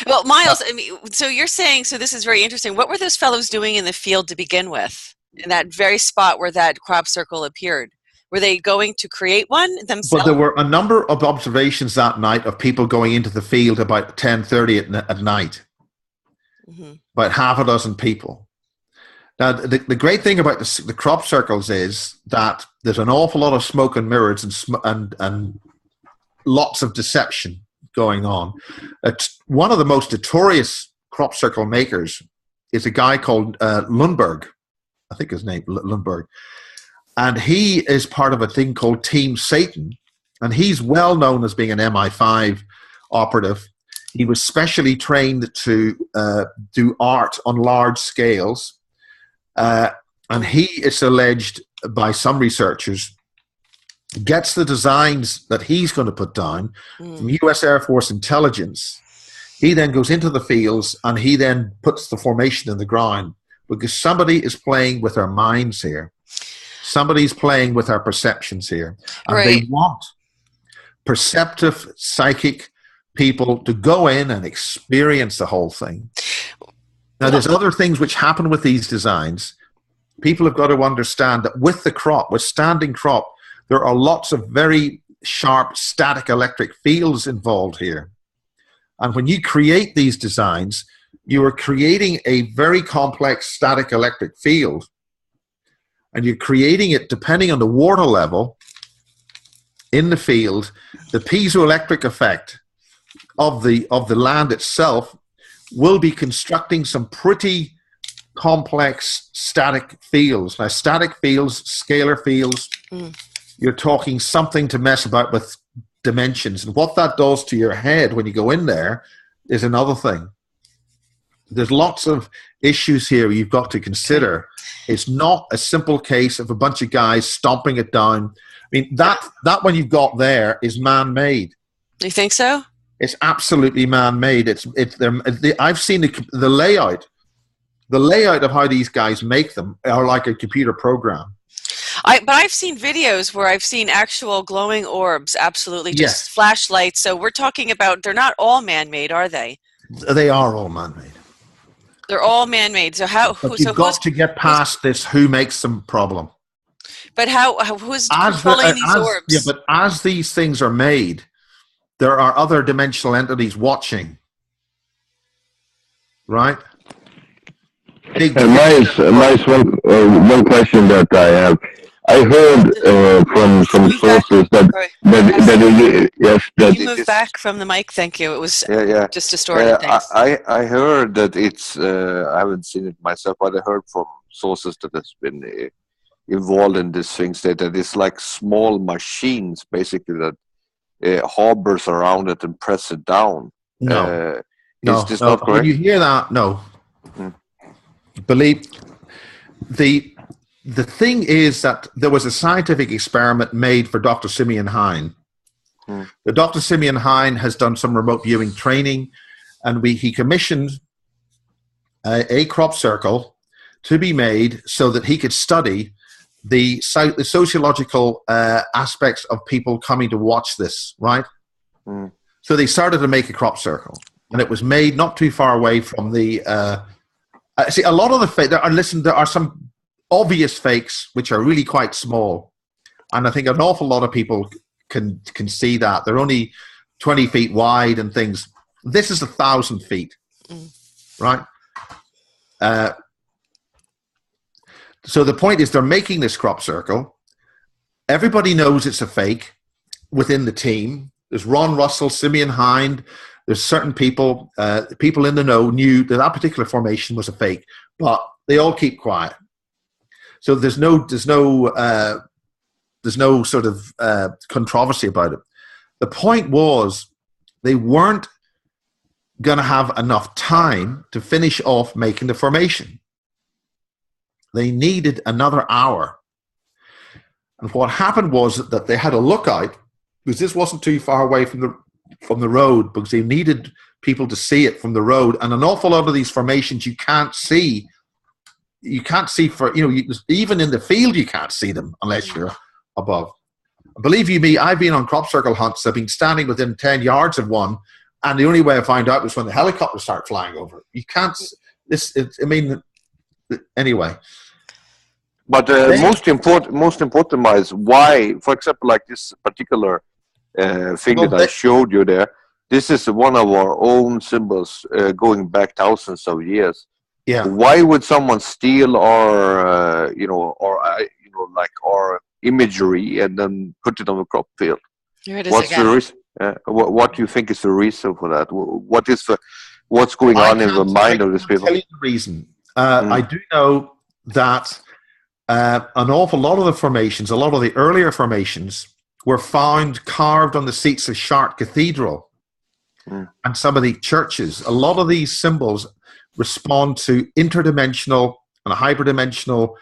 B: Well, Miles, I mean, so you're saying, so this is very interesting. What were those fellows doing in the field to begin with, in that very spot where that crop circle appeared? Were they going to create one themselves?
C: But there were a number of observations that night of people going into the field about 10:30 at night. Mm-hmm. About half a dozen people. Now, the great thing about the crop circles is that there's an awful lot of smoke and mirrors and lots of deception going on. One of the most notorious crop circle makers is a guy called Lundberg. I think his name, Lundberg. And he is part of a thing called Team Satan. And he's well known as being an MI5 operative. He was specially trained to do art on large scales. And he is alleged by some researchers, gets the designs that he's going to put down from US Air Force intelligence. He then goes into the fields and he then puts the formation in the ground, because somebody is playing with our minds here. Somebody's playing with our perceptions here. And they want perceptive, psychic people to go in and experience the whole thing. Now, there's other things which happen with these designs. People have got to understand that with the crop, with standing crop, there are lots of very sharp static electric fields involved here. And when you create these designs, you are creating a very complex static electric field. And you're creating it depending on the water level in the field, the piezoelectric effect of the land itself will be constructing some pretty complex static fields. Now, static fields, scalar fields, you're talking something to mess about with dimensions. And what that does to your head when you go in there is another thing. There's lots of issues here you've got to consider. It's not a simple case of a bunch of guys stomping it down. I mean, that one you've got there is man-made.
B: You think so?
C: It's absolutely man-made. I've seen the layout. The layout of how these guys make them are like a computer program.
B: But I've seen videos where I've seen actual glowing orbs, absolutely just flashlights. So we're talking about, they're not all man-made, are they?
C: They are all man-made.
B: They're all man-made. So how?
C: But you've got to get past this. Who makes them problem?
B: But who's controlling these orbs?
C: Yeah, but as these things are made, there are other dimensional entities watching. Right?
A: Nice one question that I have. I heard from sources
B: Can you move back from the mic? Thank you. It was just distorted.
A: I heard that it's. I haven't seen it myself, but I heard from sources that has been involved in these things that it's like small machines, basically, that hovers around it and press it down.
C: No,
A: is this not correct?
C: When you hear that, no. Believe the thing is that there was a scientific experiment made for Dr. Simeon Hine. The Dr. Simeon Hine has done some remote viewing training, and he commissioned a crop circle to be made so that he could study the sociological aspects of people coming to watch this, right? So they started to make a crop circle, and it was made not too far away from the... see, a lot of the there are some obvious fakes which are really quite small, and I think an awful lot of people can see that. They're only 20 feet wide and things. This is 1,000 feet, right? So the point is, they're making this crop circle. Everybody knows it's a fake within the team. There's Ron Russell, Simeon Hine. There's certain people in the know knew that that particular formation was a fake, but they all keep quiet. So there's no sort of controversy about it. The point was, they weren't going to have enough time to finish off making the formation. They needed another hour. And what happened was that they had a lookout, because this wasn't too far away from the road, because they needed people to see it from the road. And an awful lot of these formations you can't see. You can't see even in the field you can't see them unless you're above. Believe you me, I've been on crop circle hunts. I've been standing within 10 yards of one, and the only way I found out was when the helicopters start flying over. You can't. Anyway.
A: But most important, Miles, why, for example, like this particular thing that I showed you there, this is one of our own symbols going back thousands of years.
C: Yeah.
A: Why would someone steal our, like our imagery and then put it on the crop field?
B: Here it is.
A: What's the reason? What do you think is the reason for that? What's going on in the mind of these people?
C: I'll tell you the reason. I do know that an awful lot of the formations, a lot of the earlier formations, were found carved on the seats of Chartres Cathedral and some of the churches. A lot of these symbols respond to interdimensional and hyperdimensional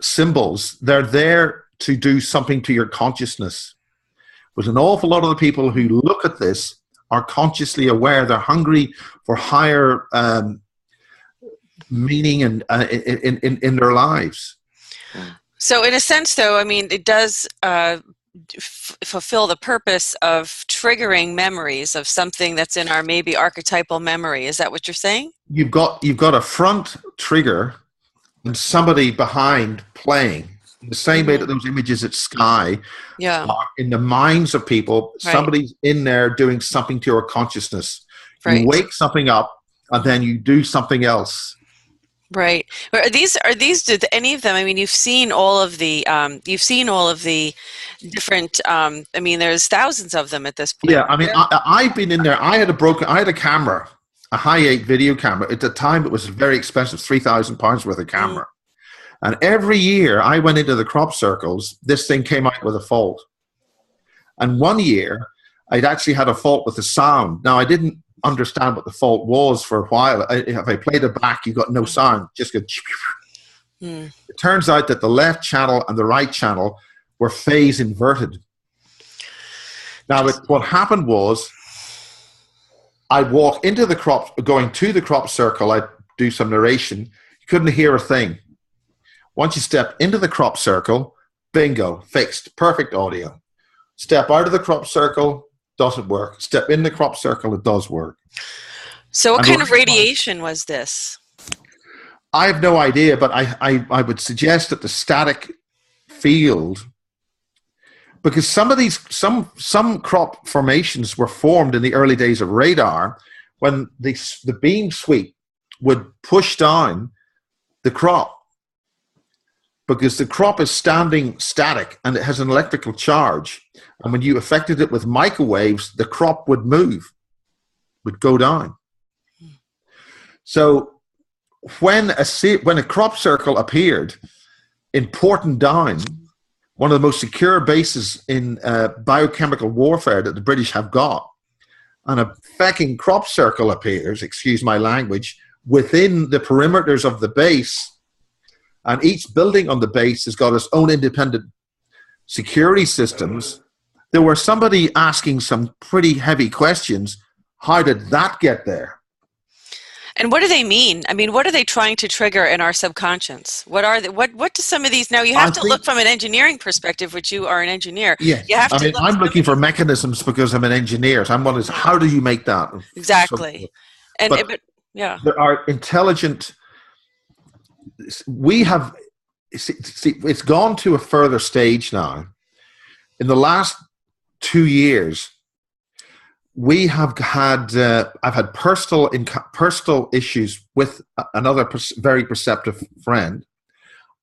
C: symbols. They're there to do something to your consciousness. But an awful lot of the people who look at this are consciously aware. They're hungry for higher meaning and in their lives.
B: So in a sense, though, I mean, it does fulfill the purpose of triggering memories of something that's in our maybe archetypal memory. Is that what you're saying?
C: You've got a front trigger and somebody behind playing. In the same way that those images at Sky are in the minds of people, somebody's in there doing something to your consciousness.
B: Right.
C: You wake something up and then you do something else.
B: Right. Are these did any of them, I mean, you've seen all of the different, I mean, there's thousands of them at this point.
C: Yeah, I mean, I've been in there. I had a camera, a high-8 video camera. At the time, it was very expensive, £3,000 worth of camera. And every year I went into the crop circles, this thing came out with a fault. And one year, I'd actually had a fault with the sound. Now, I didn't understand what the fault was for a while. If I played it back, you got no sound, just go. It turns out that the left channel and the right channel were phase inverted. Now, what happened was, I'd walk into the crop, going to the crop circle, I'd do some narration, you couldn't hear a thing. Once you step into the crop circle, bingo, fixed, perfect audio. Step out of the crop circle, doesn't work. Step in the crop circle, it does work.
B: So what kind of radiation was this?
C: I have no idea, but I would suggest that the static field, because some of these, some crop formations were formed in the early days of radar when the beam sweep would push down the crop, because the crop is standing static and it has an electrical charge. And when you affected it with microwaves, the crop would move, would go down. So when a crop circle appeared in Porton Down, one of the most secure bases in biochemical warfare that the British have got, and a fucking crop circle appears, excuse my language, within the perimeters of the base, and each building on the base has got its own independent security systems, there were somebody asking some pretty heavy questions. How did that get there?
B: And what do they mean? I mean, what are they trying to trigger in our subconscious? What are they, what do some of these, now you have to look from an engineering perspective, which you are an engineer.
C: Yes.
B: You have to
C: I'm looking for mechanisms because I'm an engineer. So I'm wondering, how do you make that?
B: Exactly. But yeah.
C: There are intelligent, we have, see, it's gone to a further stage now. In the last 2 years, we have had, I've had personal issues with another very perceptive friend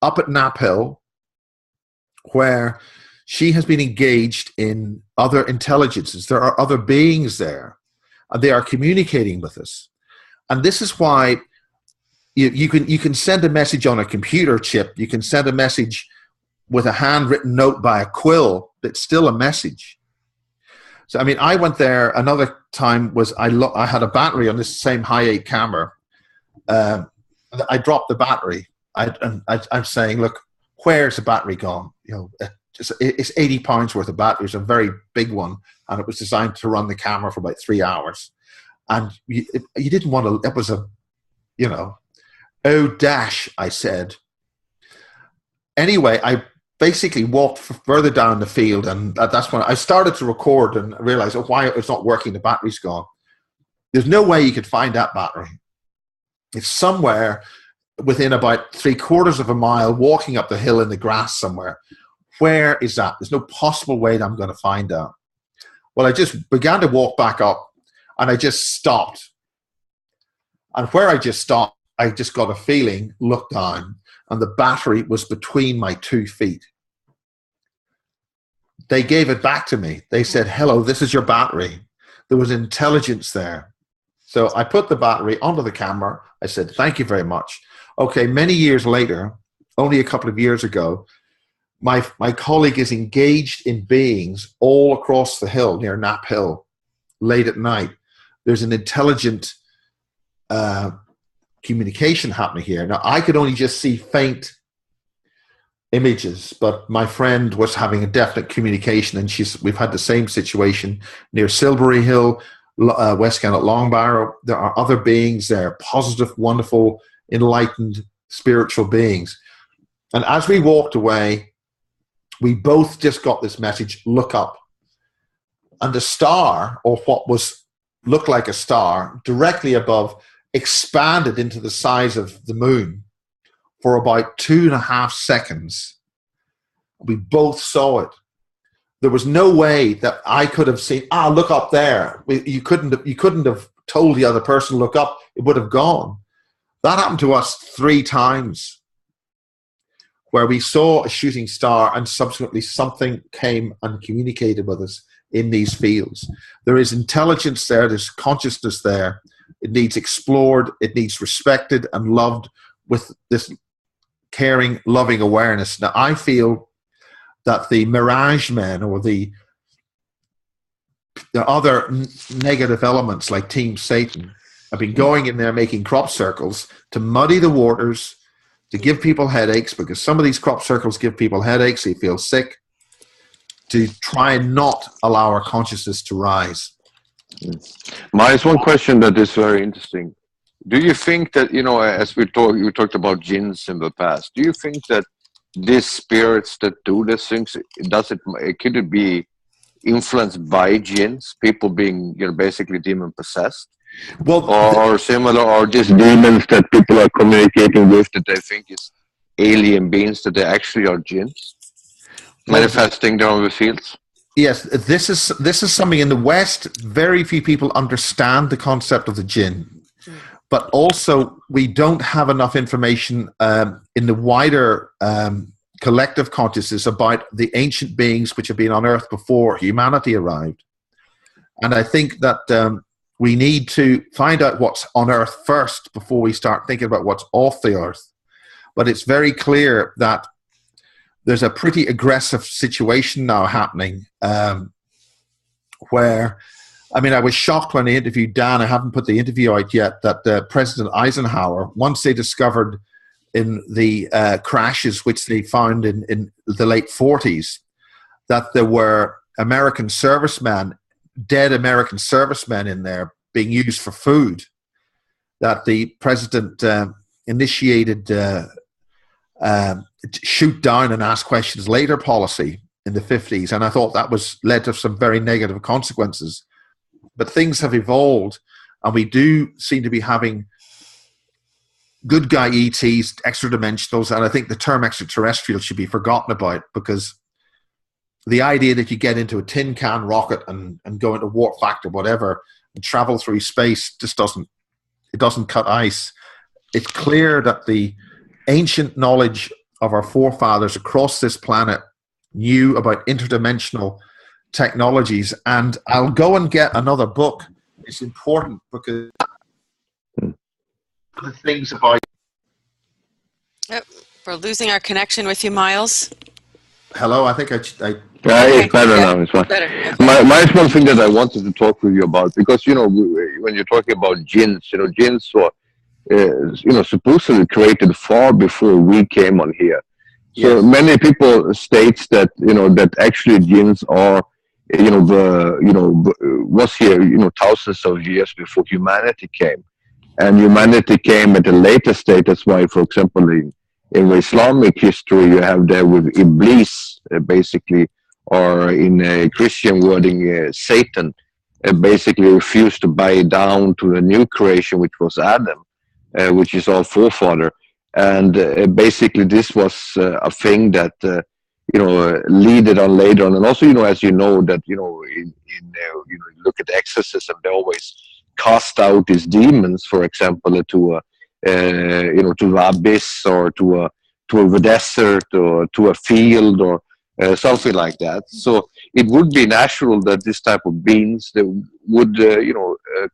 C: up at Knapp Hill, where she has been engaged in other intelligences. There are other beings there, and they are communicating with us. And this is why you can send a message on a computer chip. You can send a message with a handwritten note by a quill. It's still a message. So, I mean, I went there another time was I had a battery on this same high-8 camera. I dropped the battery. I'm saying, look, where's the battery gone? You know, it's 80 pounds worth of battery. It's a very big one, and it was designed to run the camera for about 3 hours. And you didn't want to, it was a, you know, oh, dash, I said. Anyway, I basically walked further down the field, and that's when I started to record and realized, oh, why it's not working, the battery's gone. There's no way you could find that battery. It's somewhere within about 3/4 of a mile, walking up the hill in the grass somewhere. Where is that? There's no possible way that I'm going to find that. Well, I just began to walk back up, and I just stopped. And where I just stopped, I just got a feeling, looked down, and the battery was between my 2 feet. They gave it back to me. They said, hello, this is your battery. There was intelligence there. So I put the battery onto the camera. I said, thank you very much. Okay, many years later, only a couple of years ago, my colleague is engaged in beings all across the hill near Knapp Hill late at night. There's an intelligent communication happening here. Now, I could only just see faint images, but my friend was having a definite communication, and we've had the same situation near Silbury Hill, West Kent at Longbarrow. There are other beings there, positive, wonderful, enlightened, spiritual beings. And as we walked away, we both just got this message, look up. And the star, or what looked like a star, directly above, expanded into the size of the moon for about 2.5 seconds. We both saw it. There was no way that I could have seen, look up there. You couldn't have told the other person, look up. It would have gone. That happened to us 3 times, where we saw a shooting star and subsequently something came and communicated with us in these fields. There is intelligence there, there's consciousness there. It needs explored, it needs respected and loved with this caring, loving awareness. Now, I feel that the Mirage Men or the other negative elements like Team Satan have been going in there making crop circles to muddy the waters, to give people headaches, because some of these crop circles give people headaches, they feel sick, to try and not allow our consciousness to rise.
A: Miles, one question that is very interesting. Do you think that, as you talked about jinns in the past, do you think that these spirits that do these things, could it be influenced by jinns, people being basically demon possessed?
C: Well,
A: or similar, or just demons that people are communicating with that they think is alien beings, that they actually are jinns manifesting down the fields?
C: Yes, this is something in the West. Very few people understand the concept of the jinn, but also we don't have enough information in the wider collective consciousness about the ancient beings which have been on Earth before humanity arrived. And I think that we need to find out what's on Earth first before we start thinking about what's off the Earth. But it's very clear that there's a pretty aggressive situation now happening where, I was shocked when I interviewed Dan, I haven't put the interview out yet, that President Eisenhower, once they discovered in the crashes which they found in the late 40s, that there were American servicemen, dead American servicemen in there being used for food, that the president initiated shoot down and ask questions later policy in the 50s, and I thought that led to some very negative consequences. But things have evolved, and we do seem to be having good guy ETs, extra-dimensionals, and I think the term extraterrestrial should be forgotten about, because the idea that you get into a tin can rocket and go into warp factor, whatever, and travel through space just doesn't cut ice. It's clear that the ancient knowledge of our forefathers across this planet knew about interdimensional technologies. And I'll go and get another book. It's important because the things about...
B: Yep. We're losing our connection with you, Miles.
C: Hello, I think I
A: Yeah, it's better now. It's fine.
B: Better.
A: My one thing that I wanted to talk with you about, because when you're talking about jinns, jinns were supposedly created far before we came on here. So
C: Yes.
A: many people states that that actually jinns are was here thousands of years before humanity came, and humanity came at a later state. That's why, for example, in Islamic history, you have there with Iblis, basically, or in Christian wording, Satan, basically refused to bow down to the new creation, which was Adam, which is our forefather. And basically, this was a thing that leaded on later on. And also, as you know, that look at exorcism, they always cast out these demons, for example, to the abyss, or to the desert, or to a field, or something like that. So it would be natural that this type of beings that would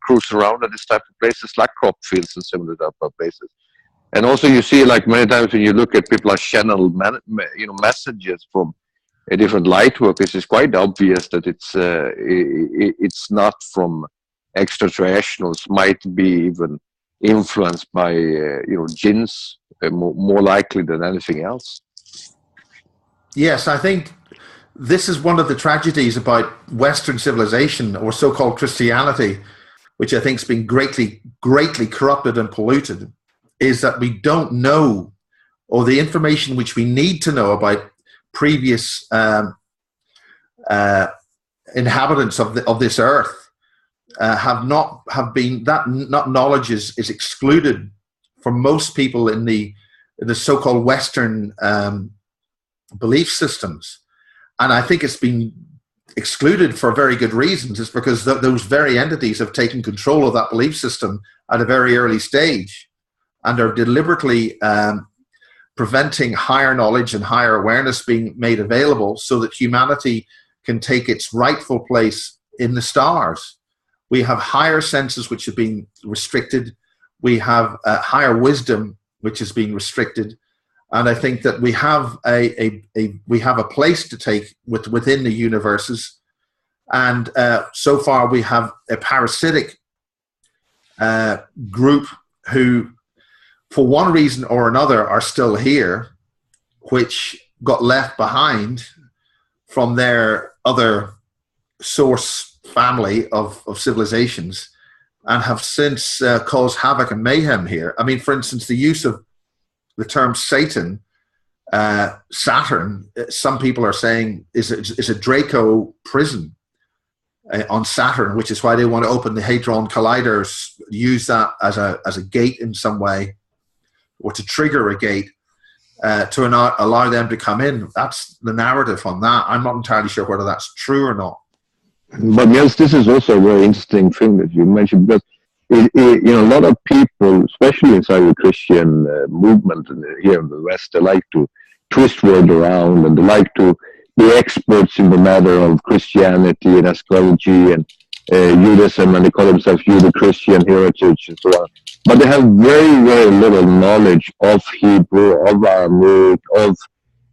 A: cruise around at this type of places, like crop fields and similar type of places. And also you see, like many times when you look at people are channel messages from different light workers, it's quite obvious that it's not from extraterrestrials, might be even influenced by jinns, more likely than anything else.
C: Yes, I think this is one of the tragedies about Western civilization, or so-called Christianity, which I think has been greatly corrupted and polluted, is that we don't know, or the information which we need to know about previous inhabitants of this earth not knowledge is excluded from most people in the so-called Western belief systems. And I think it's been excluded for very good reasons. It's because those very entities have taken control of that belief system at a very early stage and are deliberately preventing higher knowledge and higher awareness being made available so that humanity can take its rightful place in the stars. We have higher senses which have been restricted. We have higher wisdom which is being restricted. And I think that we have a place to take within the universes. And so far we have a parasitic group who, for one reason or another, are still here, which got left behind from their other source family of civilizations, and have since caused havoc and mayhem here. I mean, for instance, the use of the term Satan, Saturn, some people are saying is a Draco prison on Saturn, which is why they want to open the Hadron Colliders, use that as a gate in some way, or to trigger a gate to not allow them to come in. That's the narrative on that. I'm not entirely sure whether that's true or not.
A: But yes, this is also a very interesting thing that you mentioned, because a lot of people, especially inside the Christian movement here in the West, they like to twist word around, and they like to be experts in the matter of Christianity and astrology and Judaism, and they call themselves Judeo-Christian heritage and so on. But they have very, very little knowledge of Hebrew, of Aramaic, of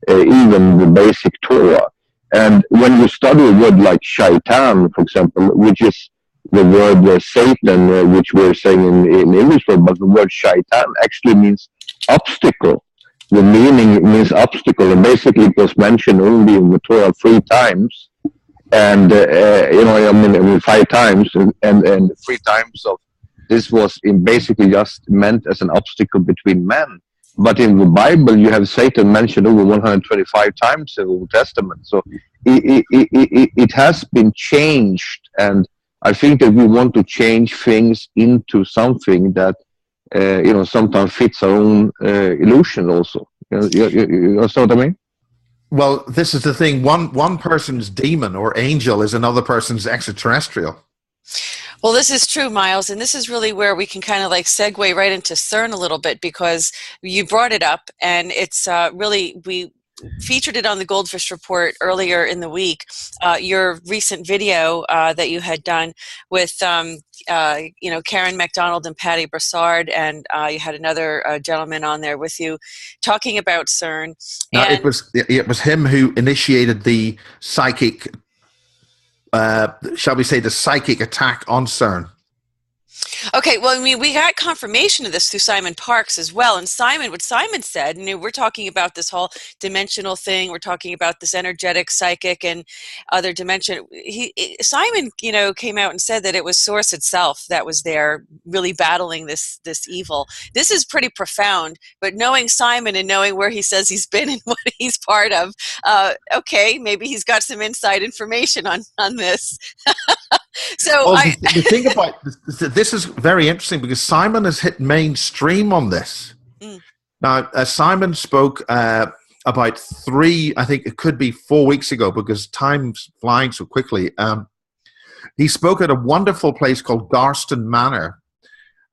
A: even the basic Torah. And when you study a word like shaitan, for example, which is the word Satan, which we're saying in English, but the word shaitan actually means obstacle. The meaning means obstacle, and basically it was mentioned only in the Torah 3 times, and 5 times, and 3 times of this was basically just meant as an obstacle between men. But in the Bible, you have Satan mentioned over 125 times in the Old Testament. So it has been changed, and I think that we want to change things into something that sometimes fits our own illusion also. You understand what I mean?
C: Well, this is the thing. One person's demon or angel is another person's extraterrestrial.
B: Well, this is true, Miles, and this is really where we can kind of like segue right into CERN a little bit, because you brought it up, and it's really, we featured it on the GoldFish Report earlier in the week, your recent video that you had done with Karen MacDonald and Patty Brassard, and you had another gentleman on there with you talking about CERN.
C: Now, it was him who initiated the psychic, shall we say, the psychic attack on CERN.
B: Okay, well, I mean, we got confirmation of this through Simon Parks as well. And what Simon said, and we're talking about this whole dimensional thing, we're talking about this energetic, psychic, and other dimension. Simon, came out and said that it was Source itself that was there really battling this evil. This is pretty profound, but knowing Simon and knowing where he says he's been and what he's part of, okay, maybe he's got some inside information on this. So
C: the thing about this is very interesting, because Simon has hit mainstream on this. Now, Simon spoke about 3, I think it could be 4 weeks ago, because time's flying so quickly. He spoke at a wonderful place called Johnston Manor.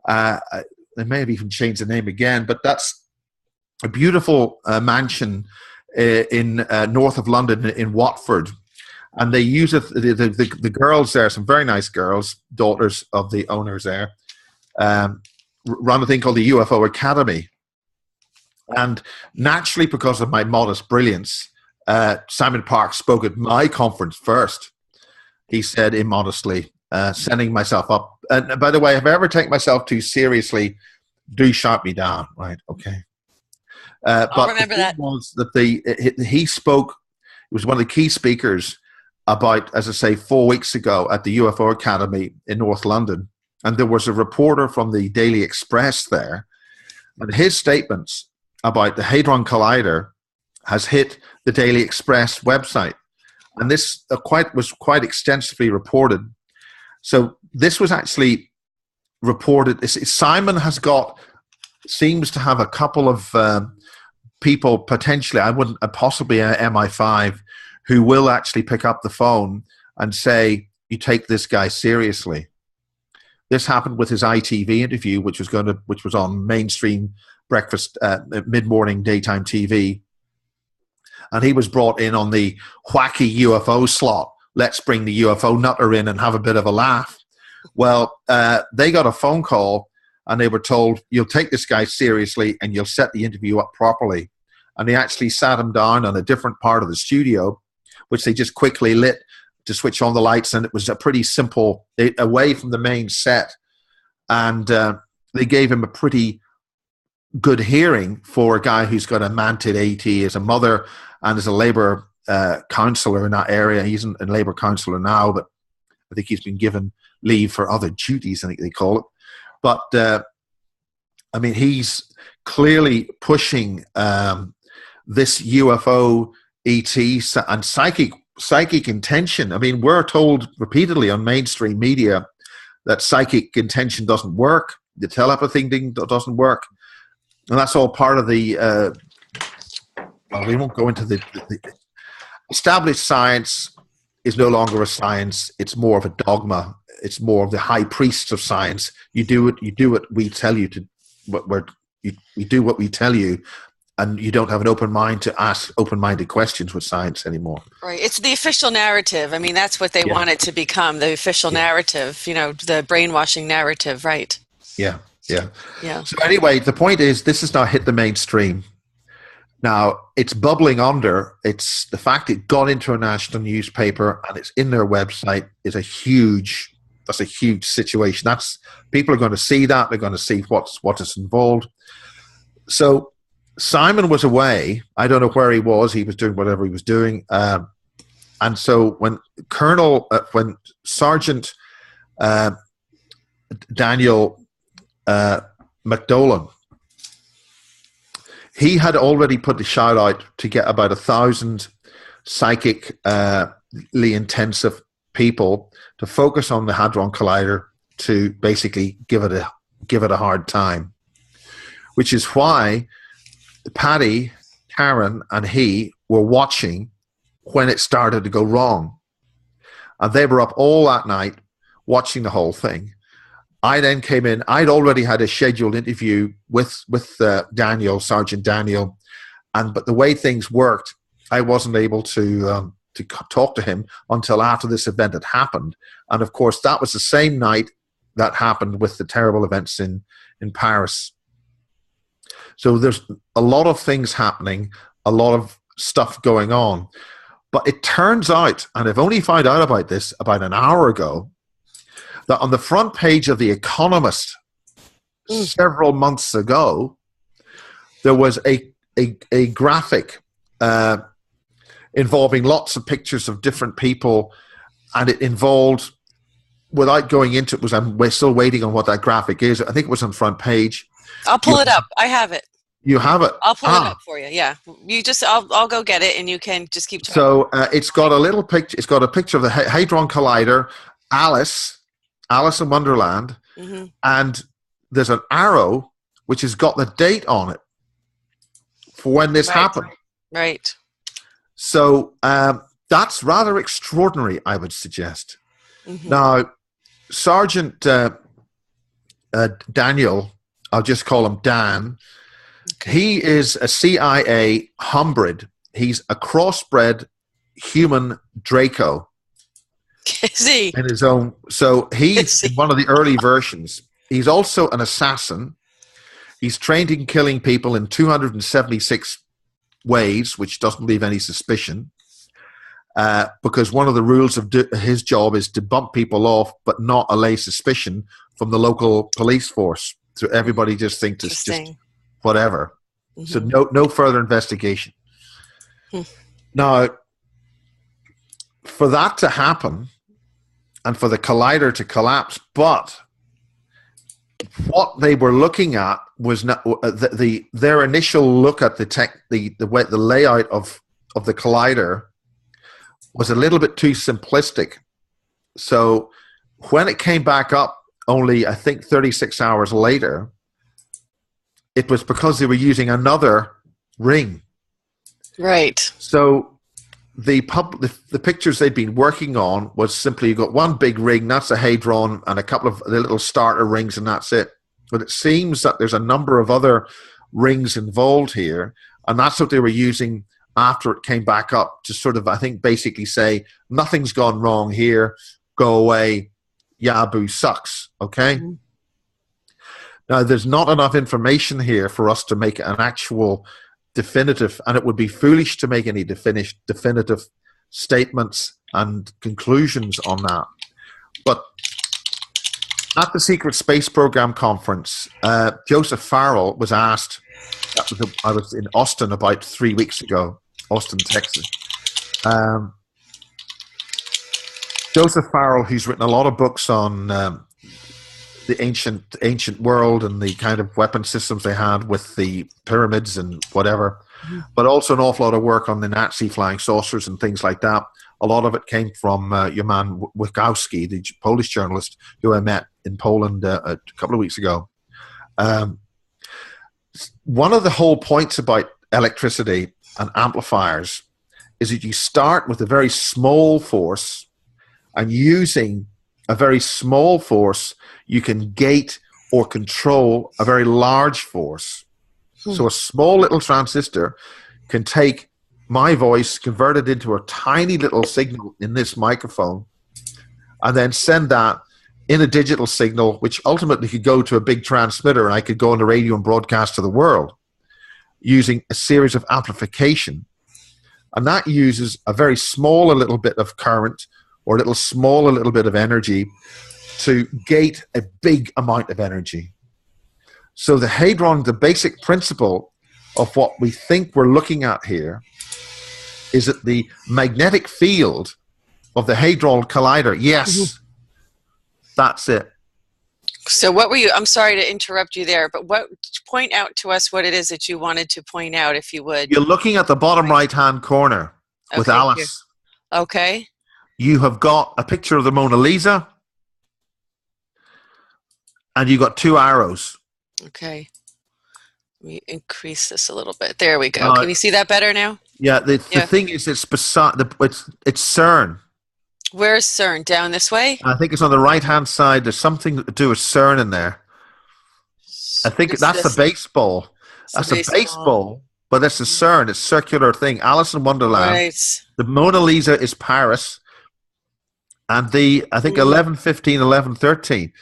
C: They may have even changed the name again, but that's a beautiful mansion in north of London, in Watford. And they use it, the girls there, some very nice girls, daughters of the owners there, run a thing called the UFO Academy. And naturally, because of my modest brilliance, Simon Parkes spoke at my conference first. He said immodestly, sending myself up. And by the way, if I ever take myself too seriously, do shout me down, right? Okay.
B: I'll remember that.
C: Was that he spoke, he was one of the key speakers about, as I say, 4 weeks ago at the UFO Academy in North London. And there was a reporter from the Daily Express there. And his statements about the Hadron Collider has hit the Daily Express website. And this was quite extensively reported. So this was actually reported. Simon seems to have a couple of people potentially, possibly an MI5, who will actually pick up the phone and say, you take this guy seriously. This happened with his ITV interview, which was on mainstream breakfast, mid-morning daytime TV. And he was brought in on the wacky UFO slot. Let's bring the UFO nutter in and have a bit of a laugh. Well, they got a phone call and they were told, you'll take this guy seriously and you'll set the interview up properly. And they actually sat him down on a different part of the studio, which they just quickly lit to switch on the lights. And it was a pretty simple, away from the main set. And they gave him a pretty good hearing for a guy who's got a manted AT as a mother and as a Labour councillor in that area. He's a Labour councillor now, but I think he's been given leave for other duties, I think they call it. But, I mean, he's clearly pushing this UFO ET and psychic intention. I mean, we're told repeatedly on mainstream media that psychic intention doesn't work. The telepathy thing doesn't work. And that's all part of the, well, we won't go into the established science is no longer a science. It's more of a dogma. It's more of the high priests of science. You do what we tell you to, you do what we tell you, and you don't have an open mind to ask open-minded questions with science anymore. Right.
B: It's the official narrative. I mean, that's what they want it to become, the official narrative, the brainwashing narrative, right?
C: Yeah. So anyway, the point is, this has now hit the mainstream. Now, it's bubbling under. It's the fact it got into a national newspaper and it's in their website is a huge situation. People are going to see that. They're going to see what is involved. So Simon was away. I don't know where he was. He was doing whatever he was doing. And so when Sergeant Daniel McDolan, he had already put the shout out to get about 1,000 psychically intensive people to focus on the Hadron Collider to basically give it a hard time, which is why Paddy, Karen, and he were watching when it started to go wrong, and they were up all that night watching the whole thing. I then came in. I'd already had a scheduled interview with Daniel, Sergeant Daniel, but the way things worked, I wasn't able to talk to him until after this event had happened. And of course, that was the same night that happened with the terrible events in Paris. So there's a lot of things happening, a lot of stuff going on. But it turns out, and I've only found out about this about an hour ago, that on the front page of The Economist several months ago, there was a graphic involving lots of pictures of different people, and it involved, without going into it, we're still waiting on what that graphic is. I think it was on front page.
B: I'll pull it up. I have it.
C: You have it?
B: I'll pull it up for you. Yeah. I'll go get it and you can just keep talking.
C: So it's got a little picture. It's got a picture of the Hadron Collider, Alice in Wonderland, and there's an arrow which has got the date on it for when this happened.
B: Right.
C: So that's rather extraordinary, I would suggest. Now, Sergeant Daniel, I'll just call him Dan, he is a CIA hybrid. He's a crossbred human Draco.
B: Is he?
C: In his own. So he's one of the early versions. He's also an assassin. He's trained in killing people in 276 ways, which doesn't leave any suspicion. Because one of the rules of his job is to bump people off, but not allay suspicion from the local police force. So everybody just thinks it's just whatever. Mm-hmm. So no further investigation. Now, for that to happen and for the collider to collapse, but what they were looking at was not their initial look at the layout of the collider was a little bit too simplistic. So when it came back up only, I think, 36 hours later, it was because they were using another ring.
B: Right. So
C: the pictures they'd been working on was simply, you got one big ring, that's a hadron, and a couple of the little starter rings, and that's it. But it seems that there's a number of other rings involved here, and that's what they were using after it came back up to sort of, I think, basically say, nothing's gone wrong here, go away, Yabu sucks, okay? Mm-hmm. Now, there's not enough information here for us to make an actual definitive, and it would be foolish to make any definitive statements and conclusions on that. But at the Secret Space Program conference, Joseph Farrell was asked, I was in Austin about 3 weeks ago, Austin, Texas. Joseph Farrell, who's written a lot of books on the ancient world and the kind of weapon systems they had with the pyramids and whatever, but also an awful lot of work on the Nazi flying saucers and things like that. A lot of it came from your man Wachowski, the Polish journalist who I met in Poland a couple of weeks ago. One of the whole points about electricity and amplifiers is that you start with a very small force, and using a very small force, you can gate or control a very large force. So a small little transistor can take my voice, convert it into a tiny little signal in this microphone, and then send that in a digital signal, which ultimately could go to a big transmitter, and I could go on the radio and broadcast to the world using a series of amplification. And that uses a very small little bit of current or a little bit of energy to gate a big amount of energy. So the hadron, the basic principle of what we think we're looking at here is that the magnetic field of the hadron collider, yes, that's it.
B: So what were you, I'm sorry to interrupt you there, but point out to us what it is that you wanted to point out, if you would.
C: You're looking at the bottom right-hand corner with Alice.
B: Okay.
C: You have got a picture of the Mona Lisa, and you got two arrows. Okay.
B: Let me increase this a little bit. There we go. Can you see that better now?
C: Yeah. The thing is, it's beside it's CERN.
B: Where's CERN? Down this way?
C: I think it's on the right-hand side. There's something to do with CERN in there. I think that's the baseball. That's the baseball, but that's the CERN. It's a circular thing. Alice in Wonderland. Right. The Mona Lisa is Paris. And I think 11/15, 11/13.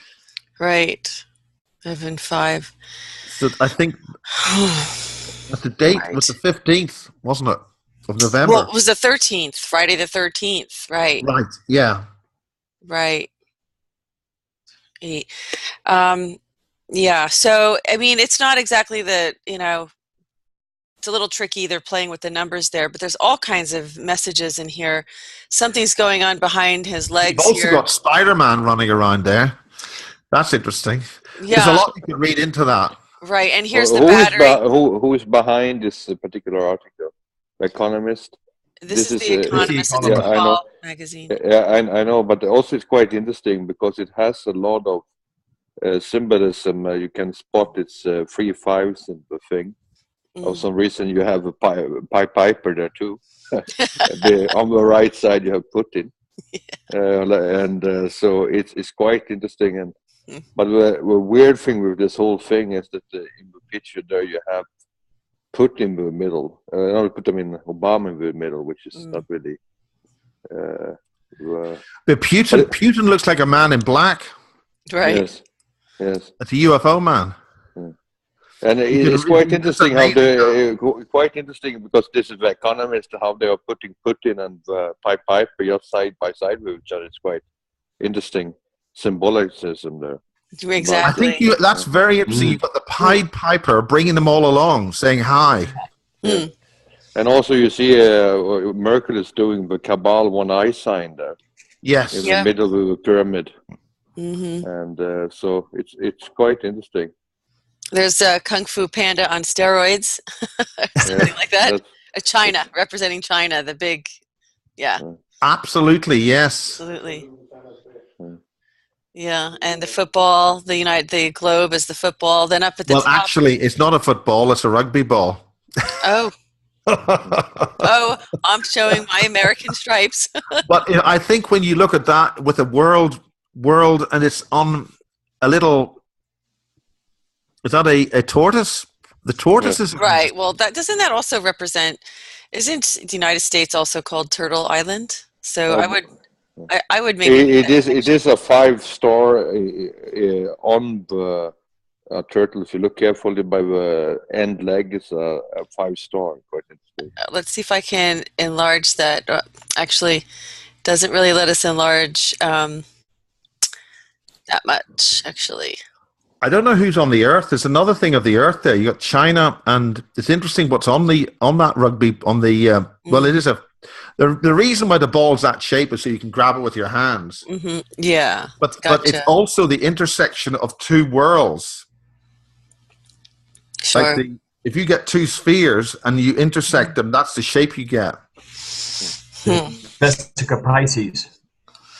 B: Right. 11/5.
C: So I think the date was the 15th, wasn't it, of November?
B: Well, it was the 13th, Friday the 13th, right.
C: Right, yeah.
B: Right. Yeah, so, I mean, it's not exactly it's a little tricky. They're playing with the numbers there, but there's all kinds of messages in here. Something's going on behind his legs.
C: You've also got Spider-Man running around there. That's interesting. Yeah. There's a lot you can read into that.
B: Right, and here's the battery.
A: Who is behind this particular article? The Economist?
B: This is The Economist. It's a Wall magazine.
A: Yeah, I know, but also it's quite interesting because it has a lot of symbolism. You can spot its 3 5s and the thing. For some reason, you have a piper there too. On the right side, you have Putin, so it's quite interesting. But the weird thing with this whole thing is that in the picture there you have Putin in the middle. Obama in the middle, which is not really.
C: But Putin looks like a man in black.
B: Right.
A: Yes.
C: It's a UFO man.
A: And it's quite interesting how quite interesting because this is The Economist, how they are putting Putin and Piper just side by side with each other. It's quite interesting symbolicism there.
B: Exactly.
C: I think that's very interesting. You've got the Pied Piper bringing them all along, saying hi.
A: Yeah. And also you see Merkel is doing the Cabal one eye sign there.
C: Yes.
A: In the middle of the pyramid.
B: Mm-hmm.
A: And so it's quite interesting.
B: There's a Kung Fu Panda on steroids, something like that. China, representing China, the big,
C: Absolutely, yes.
B: Absolutely. Yeah, and the football, the globe is the football. Then up at the top.
C: Well, actually, it's not a football; it's a rugby ball.
B: Oh. Oh, I'm showing my American stripes.
C: But I think when you look at that with a world, and it's on a little. Is that a tortoise? The tortoise is
B: right. Well, doesn't that also represent? Isn't the United States also called Turtle Island? So I would maybe.
A: It is a 5-star on the turtle. If you look carefully by the end leg, it's a 5-star. Quite interesting.
B: Let's see if I can enlarge that. Actually, doesn't really let us enlarge that much. Actually.
C: I don't know who's on the Earth. There's another thing of the Earth there. You got China, and it's interesting what's on that rugby on the. Well, it is the reason why the ball's that shape is so you can grab it with your hands.
B: Mm-hmm. Yeah,
C: but it's also the intersection of two worlds.
B: Sure.
C: Like if you get two spheres and you intersect them, that's the shape you get.
D: Vesica Pisces.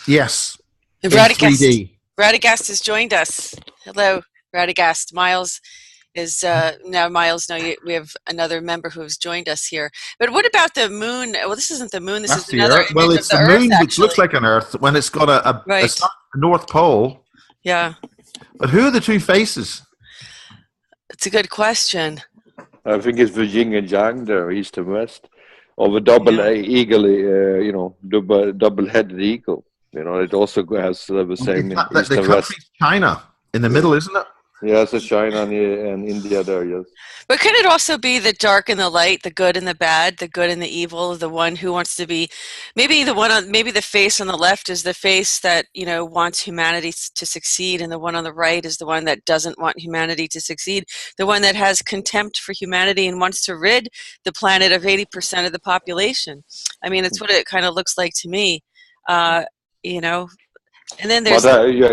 C: Yes.
B: Radagast has joined us. Hello, Radagast. Miles is now Miles. Now we have another member who has joined us here. But what about the moon? Well, this isn't the moon. This is another image
C: well, it's
B: of
C: the
B: Earth,
C: moon,
B: actually.
C: which looks like an Earth when it's got a North Pole.
B: Yeah.
C: But who are the two faces?
B: It's a good question.
A: I think it's the yin and yang there, east and west, of a double-eagle, double-headed eagle. It also has the same in east and west.
C: China in the middle, isn't it?
A: Yes, it's China and India there, yes.
B: But could it also be the dark and the light, the good and the bad, the good and the evil, the one who wants to be, maybe the face on the left is the face that, wants humanity to succeed, and the one on the right is the one that doesn't want humanity to succeed, the one that has contempt for humanity and wants to rid the planet of 80% of the population. I mean, it's what it kind of looks like to me, And then there's
A: you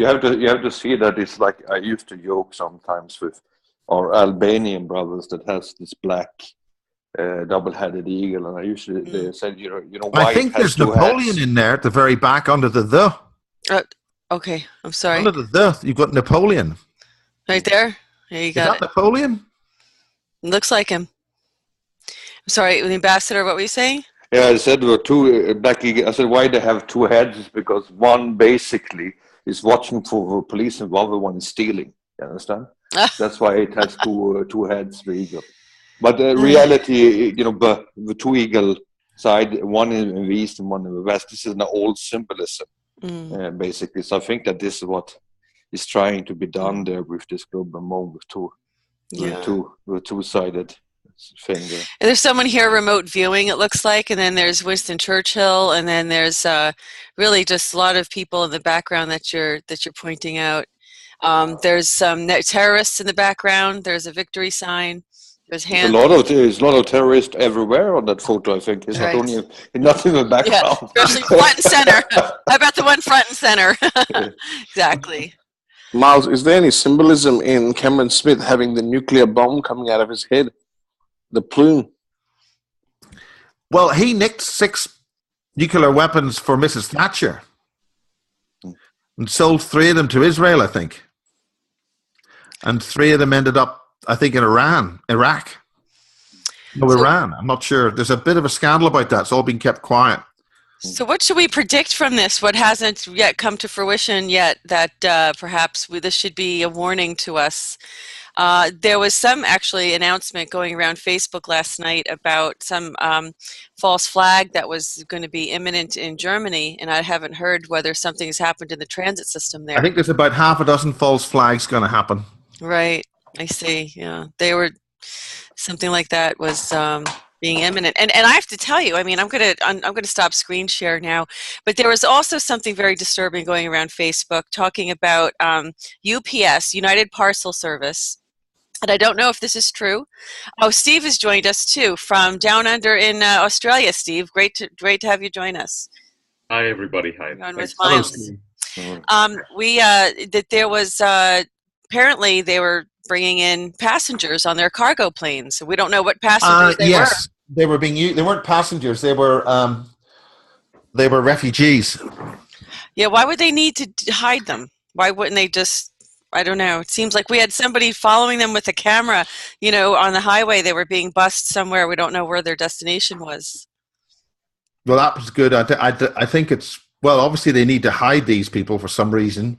A: have to see that it's like I used to joke sometimes with our Albanian brothers that has this black double-headed eagle, and I usually they said why
C: I think there's Napoleon in there at the very back under the.
B: Okay, I'm sorry.
C: Under the you've got Napoleon.
B: Right there. Yeah, you got
C: it. Is that Napoleon?
B: It looks like him. I'm sorry, the ambassador. What were you saying?
A: Yeah, I said there were two black eagles. I said why they have two heads is because one basically is watching for the police and the other one is stealing. You understand? That's why it has two heads, the eagle. But the reality, the two eagle side, one in the east and one in the west. This is an old symbolism, basically. So I think that this is what is trying to be done there with this global moment with two-sided finger.
B: And there's someone here remote viewing, it looks like, and then there's Winston Churchill, and then there's really just a lot of people in the background that you're pointing out. There's some terrorists in the background. There's a victory sign. There's hands.
A: There's a lot of terrorists everywhere on that photo. I think it's not in the background.
B: Yeah, especially front and center. How about the one front and center? Exactly.
E: Miles, is there any symbolism in Cameron Smith having the nuclear bomb coming out of his head? The plume.
C: Well, he nicked 6 nuclear weapons for Mrs. Thatcher and sold 3 of them to Israel, I think. And 3 of them ended up, I think, in Iran. I'm not sure. There's a bit of a scandal about that. It's all been kept quiet.
B: So what should we predict from this? What hasn't yet come to fruition yet that perhaps this should be a warning to us? There was some actually announcement going around Facebook last night about some false flag that was going to be imminent in Germany, and I haven't heard whether something has happened in the transit system there.
C: I think there's about half a dozen false flags going to happen.
B: Right. I see. Yeah, they were something like that was being imminent. And I have to tell you, I mean, I'm gonna stop screen share now. But there was also something very disturbing going around Facebook talking about UPS, United Parcel Service. And I don't know if this is true. Oh, Steve has joined us too from down under in Australia. Steve, great to have you join us.
D: Hi, everybody. Hi.
B: You're on with
D: Thanks.
C: Hello,
B: Miles.
C: Steve.
B: We that there was apparently they were bringing in passengers on their cargo planes. We don't know what passengers they were.
C: Yes, they were being used. They weren't passengers. They were refugees.
B: Yeah, why would they need to hide them? Why wouldn't they just? I don't know. It seems like we had somebody following them with a camera, you know, on the highway. They were being bussed somewhere. We don't know where their destination was.
C: Well, that was good. I think it's, well, obviously they need to hide these people for some reason.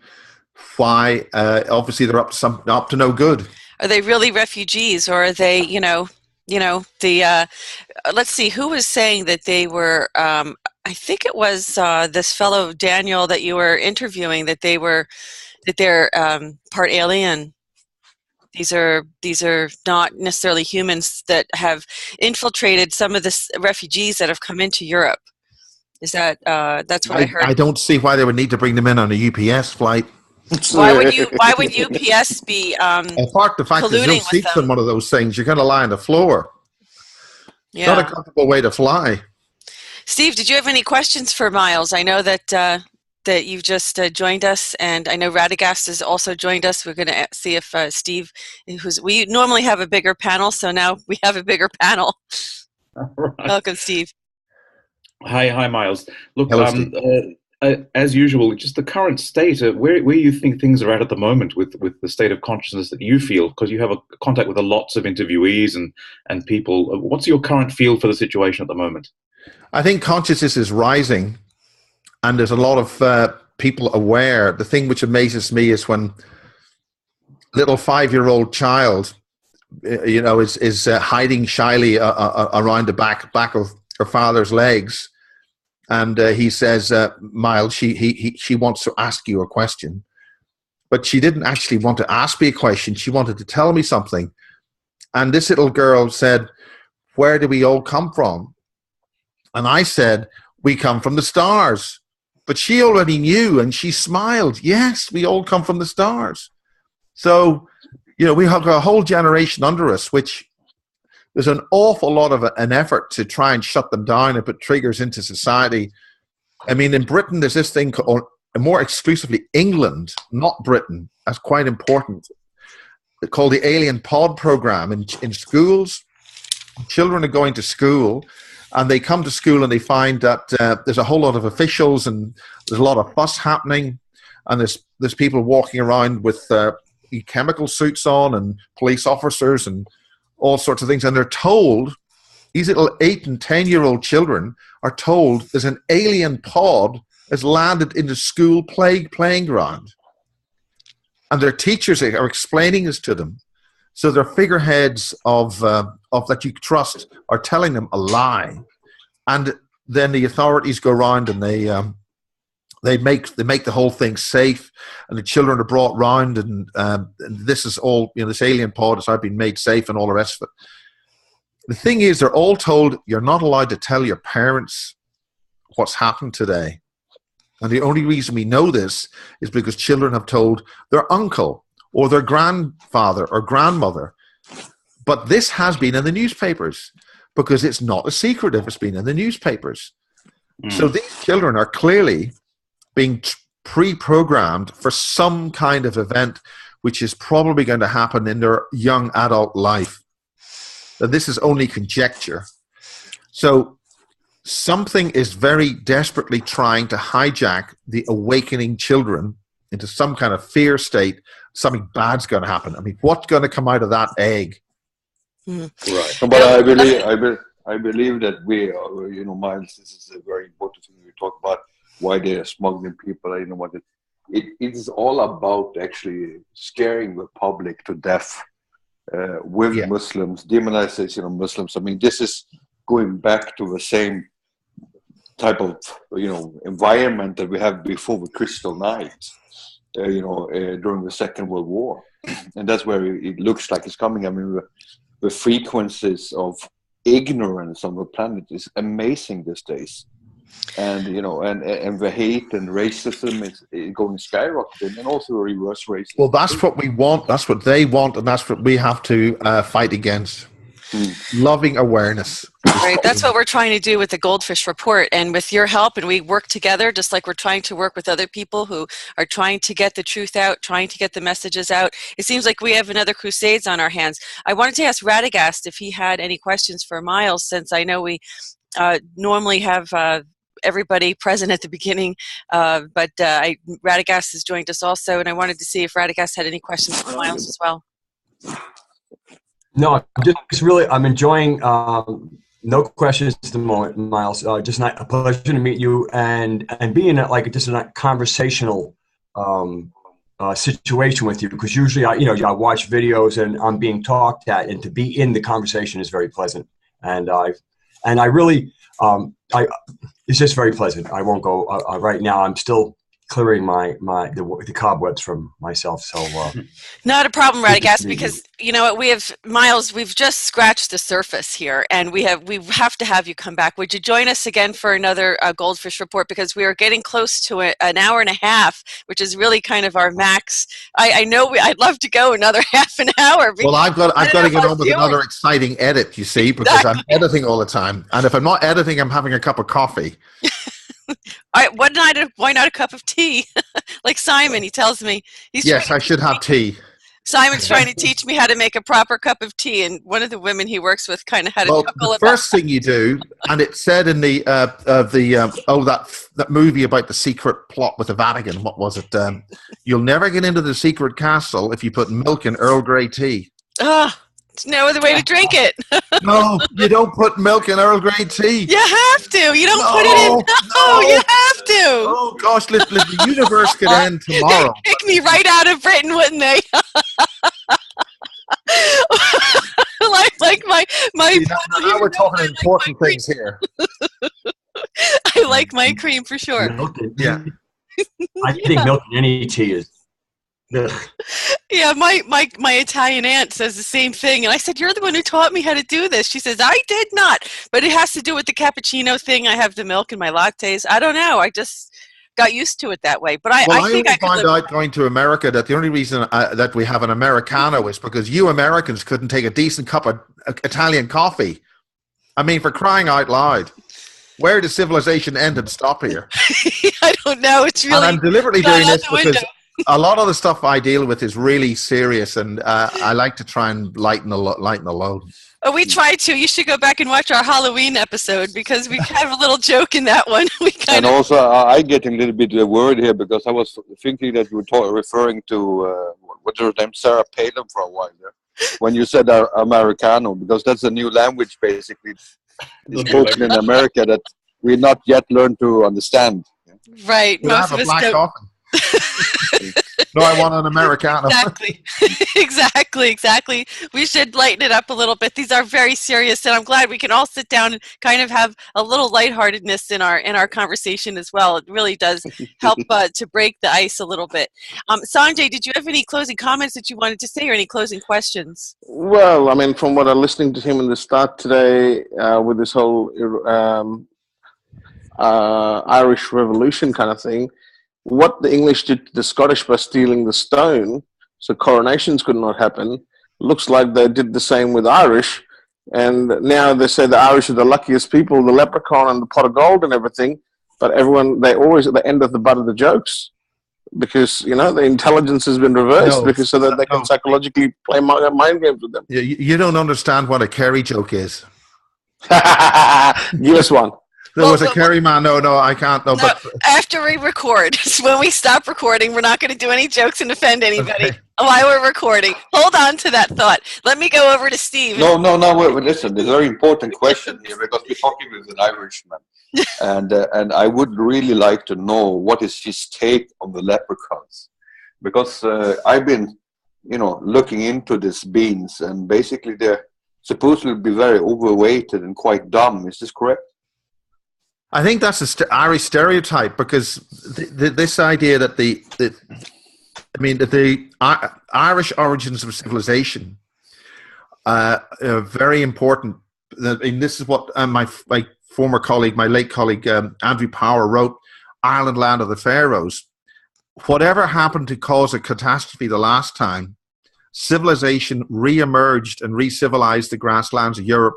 C: Why? Obviously they're up to no good.
B: Are they really refugees, or are they, the? Let's see, who was saying that they were? I think it was this fellow Daniel that you were interviewing. That they're part alien. These are not necessarily humans that have infiltrated some of the refugees that have come into Europe. Is that that's what I heard?
C: I don't see why they would need to bring them in on a UPS flight.
B: Why would UPS be
C: apart the fact there's no
B: colluding with
C: seats
B: them?
C: on one of those things, you're going to lie on the floor. It's not a comfortable way to fly.
B: Steve, did you have any questions for Miles? I know that that you've just joined us, and I know Radagast has also joined us. We're going to see if Steve, we normally have a bigger panel, so now we have a bigger panel.
D: Right.
B: Welcome, Steve.
D: Hi, Miles. Look,
C: Hello, Steve.
D: As usual, just the current state, where you think things are at the moment with the state of consciousness that you feel, because you have a contact with lots of interviewees and people. What's your current feel for the situation at the moment?
C: I think consciousness is rising, and there's a lot of people aware. The thing which amazes me is when little 5-year-old child, is hiding shyly around the back of her father's legs, and he says, "Miles, she wants to ask you a question," but she didn't actually want to ask me a question. She wanted to tell me something, and this little girl said, "Where do we all come from?" And I said, "We come from the stars." But she already knew, and she smiled. Yes, we all come from the stars. So, we have a whole generation under us, which there's an awful lot of an effort to try and shut them down and put triggers into society. I mean, in Britain, there's this thing called, more exclusively England, not Britain, that's quite important, called the Alien Pod program in schools. Children are going to school, and they come to school and they find that there's a whole lot of officials and there's a lot of fuss happening, and there's people walking around with chemical suits on and police officers and all sorts of things, and they're told, these little 8 and 10-year-old children are told there's an alien pod has landed in the school playing ground, and their teachers are explaining this to them. So their figureheads of that you trust are telling them a lie, and then the authorities go around and they make the whole thing safe, and the children are brought round, and this is all, this alien pod has been made safe and all the rest of it. The thing is, they're all told you're not allowed to tell your parents what's happened today, and the only reason we know this is because children have told their uncle or their grandfather or grandmother. But this has been in the newspapers because it's not a secret if it's been in the newspapers. So these children are clearly being pre-programmed for some kind of event which is probably going to happen in their young adult life. Now, this is only conjecture. So something is very desperately trying to hijack the awakening children into some kind of fear state. Something bad's going to happen. I mean, what's going to come out of that egg?
D: Right.
A: But I believe that we, Miles, this is a very important thing we talk about, why they are smuggling people. It is all about actually scaring the public to death with Muslims, demonization of Muslims. I mean, this is going back to the same type of, environment that we had before the Crystal Knights. During the Second World War. and that's where it looks like it's coming. I mean, the frequencies of ignorance on the planet is amazing these days. And and the hate and racism is going skyrocketing, and also reverse racism.
C: Well, that's what we want. That's what they want, and that's what we have to fight against. Loving awareness.
B: Right, that's what we're trying to do with the GoldFish report, and with your help, and we work together just like we're trying to work with other people who are trying to get the truth out, trying to get the messages out. It seems like we have another crusades on our hands. I wanted to ask Radagast if he had any questions for Miles, since I know we normally have everybody present at the beginning, but Radagast has joined us also, and I wanted to see if Radagast had any questions for Miles as well.
F: No, I'm enjoying. No questions at the moment, Miles. Just a pleasure to meet you, and being just in a conversational situation with you, because usually I watch videos and I'm being talked at, and to be in the conversation is very pleasant. And I really it's just very pleasant. I won't go right now. I'm still clearing the cobwebs from myself. So
B: not a problem, Radagast, because you know what, we have Miles. We've just scratched the surface here, and we have to have you come back. Would you join us again for another GoldFish report? Because we are getting close to an hour and a half, which is really kind of our max. I know I'd love to go another half an hour.
C: Well, I've got to get on with another exciting edit. You see, because exactly. I'm editing all the time, and if I'm not editing, I'm having a cup of coffee.
B: Why not a cup of tea? Like Simon, he tells me.
C: Yes, I should have tea.
B: Simon's trying to teach me how to make a proper cup of tea, and one of the women he works with kind of had a chuckle about.
C: The first thing you do, and it said in the that movie about the secret plot with the Vatican. What was it? You'll never get into the secret castle if you put milk in Earl Grey tea.
B: There's no other way to drink it.
C: No, you don't put milk in Earl Grey tea.
B: You have to. You don't put it in. No, you have to.
C: Oh gosh, the universe could end tomorrow.
B: They'd kick me right out of Britain, wouldn't they? like my.
C: Now we're talking important things here.
B: I like my cream for sure.
C: Yeah.
F: I think milk in any tea is.
B: Yeah, my Italian aunt says the same thing, and I said, "You're the one who taught me how to do this." She says, "I did not," but it has to do with the cappuccino thing. I have the milk in my lattes. I don't know. I just got used to it that way. But I think I
C: found out going to America that the only reason that we have an Americano is because you Americans couldn't take a decent cup of Italian coffee. I mean, for crying out loud. Where does civilization end and stop here?
B: I don't know. It's really.
C: And I'm deliberately doing this because a lot of the stuff I deal with is really serious, and I like to try and lighten the load.
B: Oh, we try to. You should go back and watch our Halloween episode, because we have a little joke in that one.
A: Also, I get a little bit worried here, because I was thinking that you were referring to what's her name, Sarah Palin, for a while there, when you said Americano, because that's a new language basically spoken in America that we not yet learned to understand.
B: Right.
C: Most of us don't. No, I want an Americano.
B: Exactly. We should lighten it up a little bit. These are very serious, and I'm glad we can all sit down and kind of have a little lightheartedness in our conversation as well. It really does help to break the ice a little bit. Sanjay, did you have any closing comments that you wanted to say, or any closing questions?
E: Well, I mean, from what I'm listening to him in the start today, with this whole Irish Revolution kind of thing, what the English did to the Scottish by stealing the stone, so coronations could not happen, looks like they did the same with Irish. And now they say the Irish are the luckiest people, the leprechaun and the pot of gold and everything. But they always at the end of the butt of the jokes, because the intelligence has been reversed, so that they can psychologically play mind games with them.
C: You don't understand what a Kerry joke is.
E: Give us one.
C: There was a Kerry man. No, I can't. No, but
B: after we record, when we stop recording, we're not going to do any jokes and offend anybody while we're recording. Hold on to that thought. Let me go over to Steve.
A: No. Wait, listen, there's a very important question here, because we're talking with an Irishman, and I would really like to know what is his take on the leprechauns, because I've been, looking into these beings, and basically they're supposed to be very overweighted and quite dumb. Is this correct?
C: I think that's an Irish stereotype, because this idea that I mean, the Irish origins of civilization are very important. I mean, this is what my former colleague, my late colleague, Andrew Power wrote, Ireland, Land of the Pharaohs. Whatever happened to cause a catastrophe the last time, civilization re-emerged and re-civilized the grasslands of Europe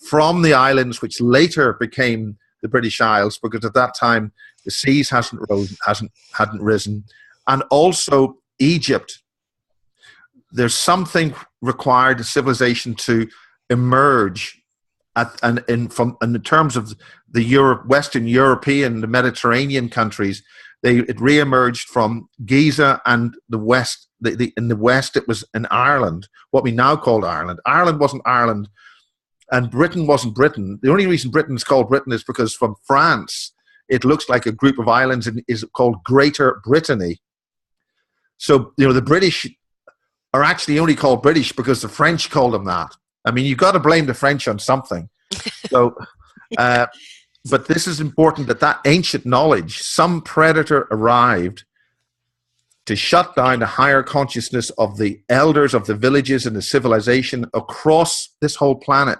C: from the islands which later became the British Isles, because at that time the seas hadn't risen, and also Egypt. There's something required civilization to emerge, in terms of the Western European, the Mediterranean countries. It re-emerged from Giza and the West. In the West, it was in Ireland, what we now call Ireland. Ireland wasn't Ireland, and Britain wasn't Britain. The only reason Britain is called Britain is because from France, it looks like a group of islands and is called Greater Brittany. So, the British are actually only called British because the French called them that. I mean, you've got to blame the French on something. So, but this is important, that ancient knowledge, some predator arrived to shut down the higher consciousness of the elders of the villages and the civilization across this whole planet,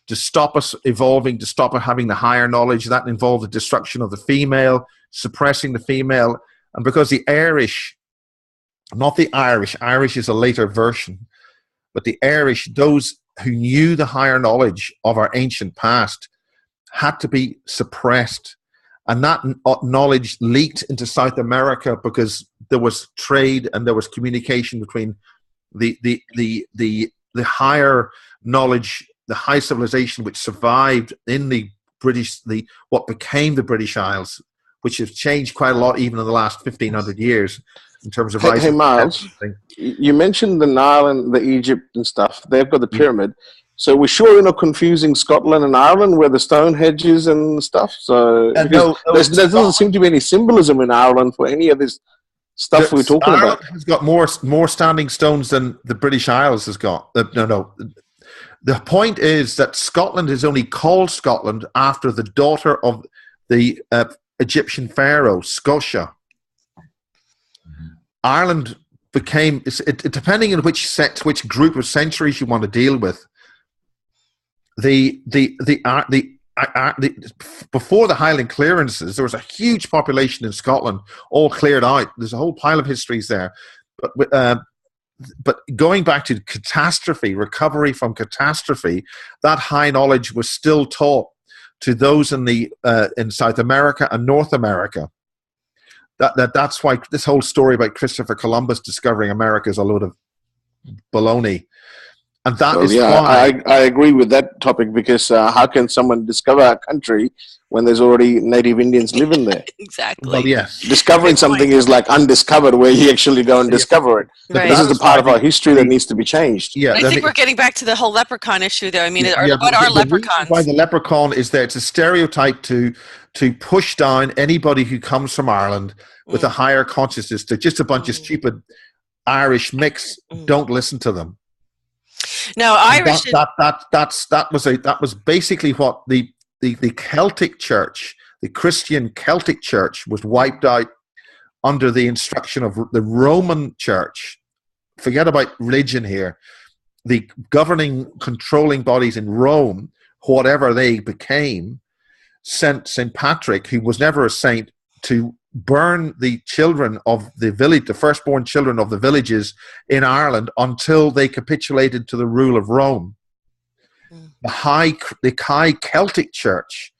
C: to stop us evolving, to stop us having the higher knowledge. That involved the destruction of the female, suppressing the female. And because the Irish, not the Irish is a later version, but the Irish, those who knew the higher knowledge of our ancient past, had to be suppressed. And that knowledge leaked into South America because there was trade and there was communication between the higher knowledge, the high civilization which survived in the British, what became the British Isles, which has changed quite a lot even in the last 1,500 years in terms of
E: Hey, Miles, you mentioned the Nile and the Egypt and stuff. They've got the pyramid. So we're sure you're not confusing Scotland and Ireland where the Stonehenge is and stuff? So there doesn't seem to be any symbolism in Ireland for any of this stuff we're talking
C: Ireland
E: about.
C: Has got more standing stones than the British Isles has got. No. The point is that Scotland is only called Scotland after the daughter of the Egyptian pharaoh, Scotia. Ireland became, depending on which group of centuries you want to deal with, before the Highland clearances, there was a huge population in Scotland, all cleared out. There's a whole pile of histories there. But going back to catastrophe, recovery from catastrophe, that high knowledge was still taught to those in South America and North America. That's why this whole story about Christopher Columbus discovering America is a load of baloney. And that is why
E: I agree with that topic, because how can someone discover a country when there's already native Indians living there?
B: Exactly.
C: Well, yes.
E: Discovering something is like undiscovered, where you actually go and discover it.
B: Right.
E: This is the part of our history that needs to be changed.
C: Yeah,
B: I think we're getting back to the whole leprechaun issue, though. I mean, what are leprechauns?
C: Why the leprechaun is there? It's a stereotype to push down anybody who comes from Ireland with a higher consciousness. They're just a bunch of stupid Irish mix. Don't listen to them.
B: No, Irish.
C: That was basically what the Celtic Church, the Christian Celtic Church, was wiped out under the instruction of the Roman Church. Forget about religion here. The governing, controlling bodies in Rome, whatever they became, sent St. Patrick, who was never a saint, to burn the children of the village, the firstborn children of the villages in Ireland, until they capitulated to the rule of Rome. The high Celtic Church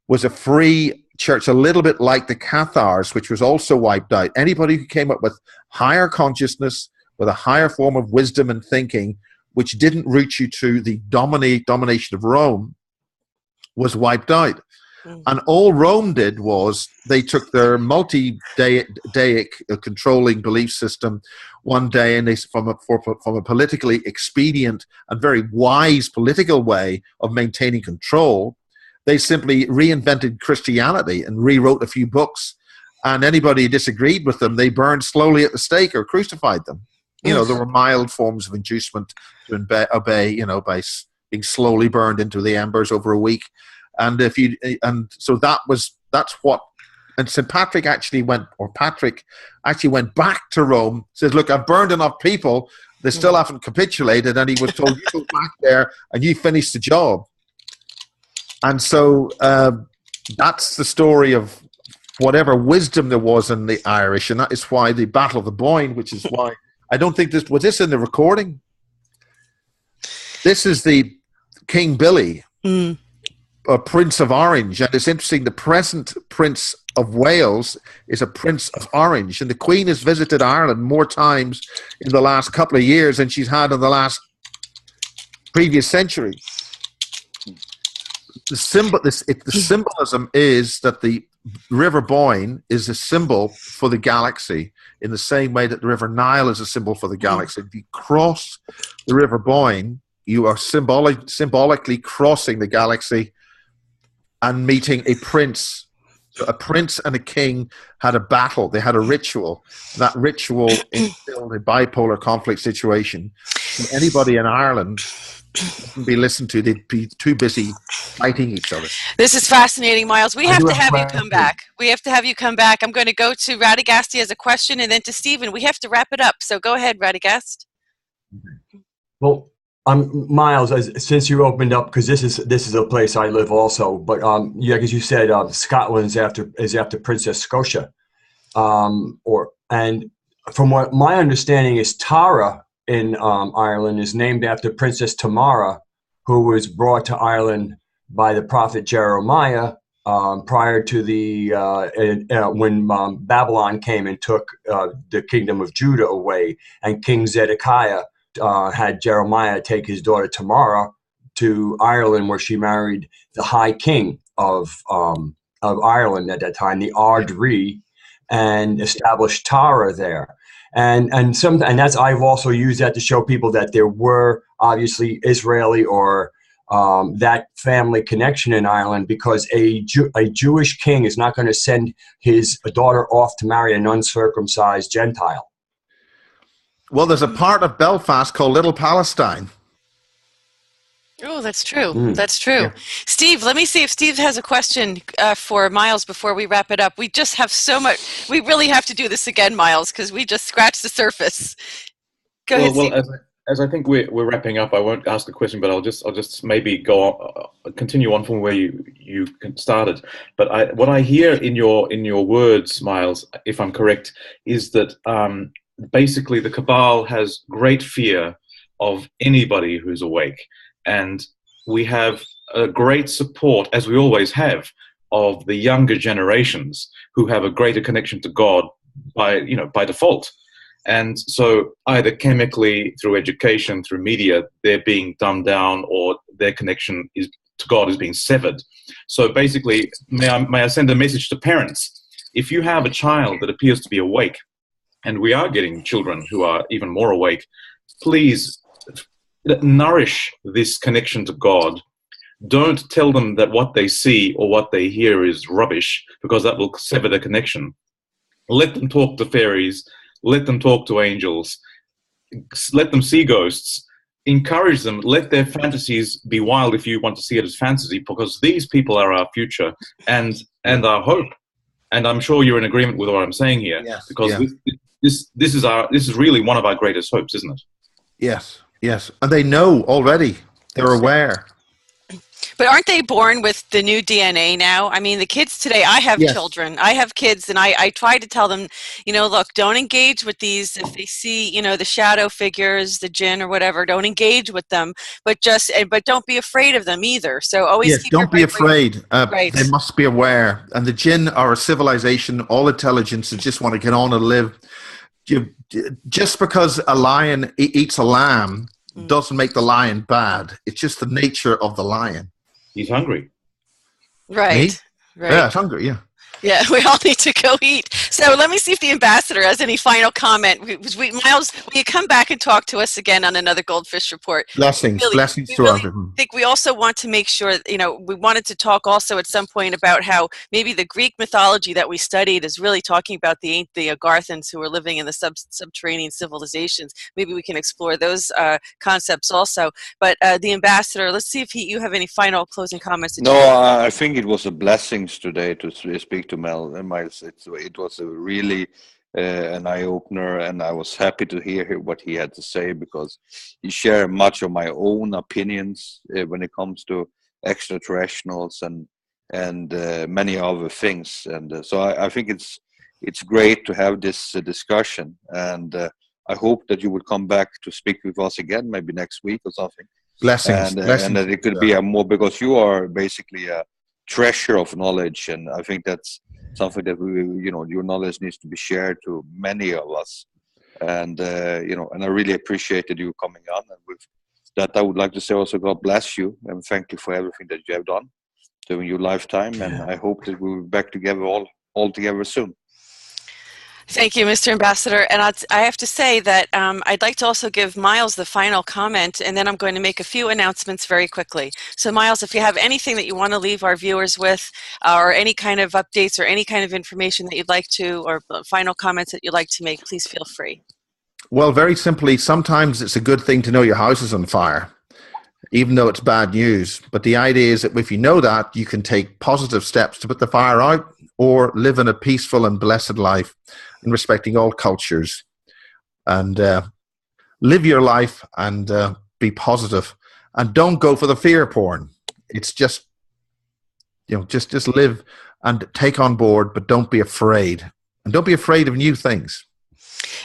C: was a free church, a little bit like the Cathars, which was also wiped out. Anybody who came up with higher consciousness, with a higher form of wisdom and thinking, which didn't root you to the domination of Rome, was wiped out. And all Rome did was they took their multi-deic controlling belief system one day, and they, from a politically expedient and very wise political way of maintaining control, they simply reinvented Christianity and rewrote a few books. And anybody who disagreed with them, they burned slowly at the stake or crucified them. There were mild forms of inducement to obey, by being slowly burned into the embers over a week. And that's what And Patrick actually went back to Rome, says, look, I've burned enough people. They still haven't capitulated. And he was told, you go back there and you finish the job. And so that's the story of whatever wisdom there was in the Irish. And that is why the Battle of the Boyne, which is why I don't think was this in the recording? This is the King Billy, Prince of Orange. And it's interesting, the present Prince of Wales is a Prince of Orange. And the Queen has visited Ireland more times in the last couple of years than she's had in the previous century. The symbolism is that the River Boyne is a symbol for the galaxy in the same way that the River Nile is a symbol for the galaxy. If you cross the River Boyne, you are symbolically crossing the galaxy and meeting a prince. So a prince and a king had a battle. They had a ritual. That ritual instilled a bipolar conflict situation. And anybody in Ireland wouldn't be listened to. They'd be too busy fighting each other.
B: This is fascinating, Miles. We have to have you come back. We have to have you come back. I'm going to go to Radagast as a question and then to Stephen. We have to wrap it up. So go ahead, Radagast.
F: Well, Miles, since you opened up, because this is a place I live also, but yeah, because you said Scotland is after Princess Scotia, and from what my understanding is, Tara in Ireland is named after Princess Tamara, who was brought to Ireland by the prophet Jeremiah prior to when Babylon came and took the kingdom of Judah away, and King Zedekiah had Jeremiah take his daughter Tamara to Ireland, where she married the High King of Ireland at that time, the Ard Ri, and established Tara there. And that's, I've also used that to show people that there were obviously Israeli or that family connection in Ireland, because a Jewish king is not going to send his daughter off to marry an uncircumcised Gentile.
C: Well, there's a part of Belfast called Little Palestine.
B: Oh, that's true. That's true. Yeah. Steve, let me see if Steve has a question for Miles before we wrap it up. We just have so much. We really have to do this again, Miles, because we just scratched the surface. Go ahead, Steve.
D: Well, as I think we're wrapping up, I won't ask a question, but I'll just maybe continue on from where you started. But what I hear in your words, Miles, if I'm correct, is that basically the cabal has great fear of anybody who's awake, and we have a great support, as we always have, of the younger generations who have a greater connection to God by default. And so either chemically, through education, through media, they're being dumbed down, or their connection to God is being severed. So basically, may I send a message to parents? If you have a child that appears to be awake, and we are getting children who are even more awake, please nourish this connection to God. Don't tell them that what they see or what they hear is rubbish, because that will sever the connection. Let them talk to fairies. Let them talk to angels. Let them see ghosts. Encourage them. Let their fantasies be wild if you want to see it as fantasy, because these people are our future and our hope. And I'm sure you're in agreement with what I'm saying here,
C: yes,
D: because
C: yeah.
D: This is really one of our greatest hopes, isn't it?
C: Yes, yes. And they know already. They're aware.
B: But aren't they born with the new DNA now? I mean, the kids today, I have children. I have kids, and I try to tell them, look, don't engage with these. If they see, the shadow figures, the jinn or whatever, don't engage with them. But don't be afraid of them either. So always keep
C: don't be afraid.
B: Right.
C: They must be aware. And the jinn are a civilization, all intelligence, that just want to get on and live. Just because a lion eats a lamb doesn't make the lion bad. It's just the nature of the lion.
D: He's hungry.
B: Right.
C: Me?
B: Right.
C: Yeah, it's hungry, yeah.
B: Yeah, we all need to go eat. So let me see if the ambassador has any final comment. Miles, will you come back and talk to us again on another GoldFish report?
C: Blessings to everyone.
B: I think we also want to make sure, we wanted to talk also at some point about how maybe the Greek mythology that we studied is really talking about the Agarthans who were living in the subterranean civilizations. Maybe we can explore those concepts also. But the ambassador, let's see if you have any final closing comments.
A: No, I think it was a blessing today to speak speak to Miles. It was a really an eye-opener, and I was happy to hear what he had to say, because he shared much of my own opinions when it comes to extraterrestrials and many other things. And so I think it's great to have this discussion, and I hope that you would come back to speak with us again, maybe next week or something.
C: Blessings, blessings.
A: And that it could be a more, because you are basically a treasure of knowledge, and I think that's something that your knowledge needs to be shared to many of us. And and I really appreciated you coming on. And with that, I would like to say also, God bless you, and thank you for everything that you have done during your lifetime. And I hope that we'll be back together all together soon.
B: Thank you, Mr. Ambassador. And I have to say that I'd like to also give Miles the final comment, and then I'm going to make a few announcements very quickly. So Miles, if you have anything that you want to leave our viewers with, or any kind of updates or any kind of information that you'd like to, or final comments that you'd like to make, please feel free.
C: Well, very simply, sometimes it's a good thing to know your house is on fire, even though it's bad news. But the idea is that if you know that, you can take positive steps to put the fire out, or live in a peaceful and blessed life in respecting all cultures, and live your life and be positive, and don't go for the fear porn. It's just, just live and take on board, but don't be afraid, and don't be afraid of new things.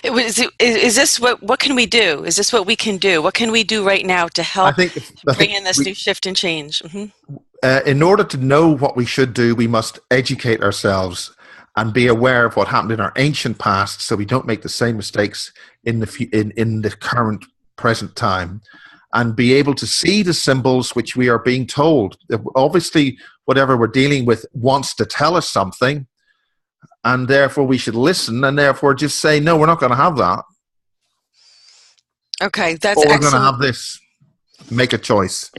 B: Is this what can we do? Is this what we can do? What can we do right now to help bring in this new shift and change? Mm-hmm.
C: In order to know what we should do, we must educate ourselves and be aware of what happened in our ancient past, so we don't make the same mistakes in the current present time, and be able to see the symbols which we are being told. Obviously, whatever we're dealing with wants to tell us something, and therefore we should listen, and therefore just say, no, we're not going to have that.
B: Okay, that's
C: or we're
B: excellent.
C: going to have this. Make a choice.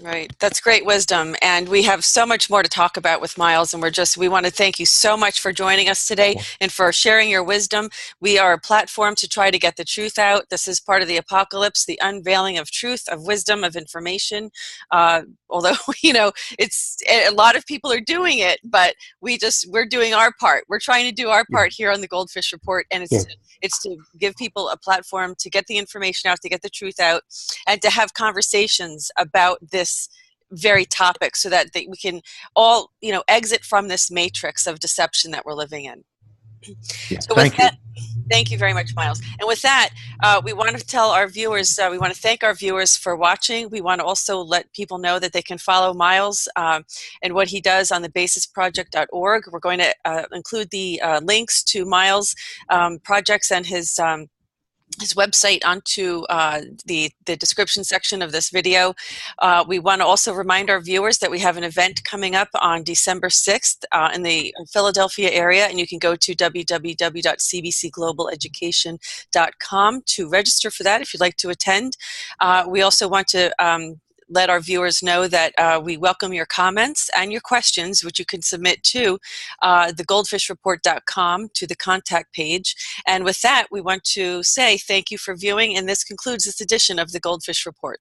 B: Right. That's great wisdom. And we have so much more to talk about with Miles, and we want to thank you so much for joining us today and for sharing your wisdom. We are a platform to try to get the truth out. This is part of the apocalypse, the unveiling of truth, of wisdom, of information. Although, it's a lot of people are doing it, but we're doing our part. We're trying to do our part here on the GoldFish Report, and it's to give people a platform to get the information out, to get the truth out, and to have conversations about this very topic, so that we can all, exit from this matrix of deception that we're living in.
C: Yeah,
B: so thank you very much, Miles. And with that, we want to tell our viewers, we want to thank our viewers for watching. We want to also let people know that they can follow Miles and what he does on the basisproject.org. We're going to include the links to Miles' projects and his website onto the description section of this video. We want to also remind our viewers that we have an event coming up on December 6th in the Philadelphia area, and you can go to www.cbcglobaleducation.com to register for that if you'd like to attend. We also want to let our viewers know that we welcome your comments and your questions, which you can submit to thegoldfishreport.com, to the contact page. And with that, we want to say thank you for viewing, and this concludes this edition of the GoldFish Report.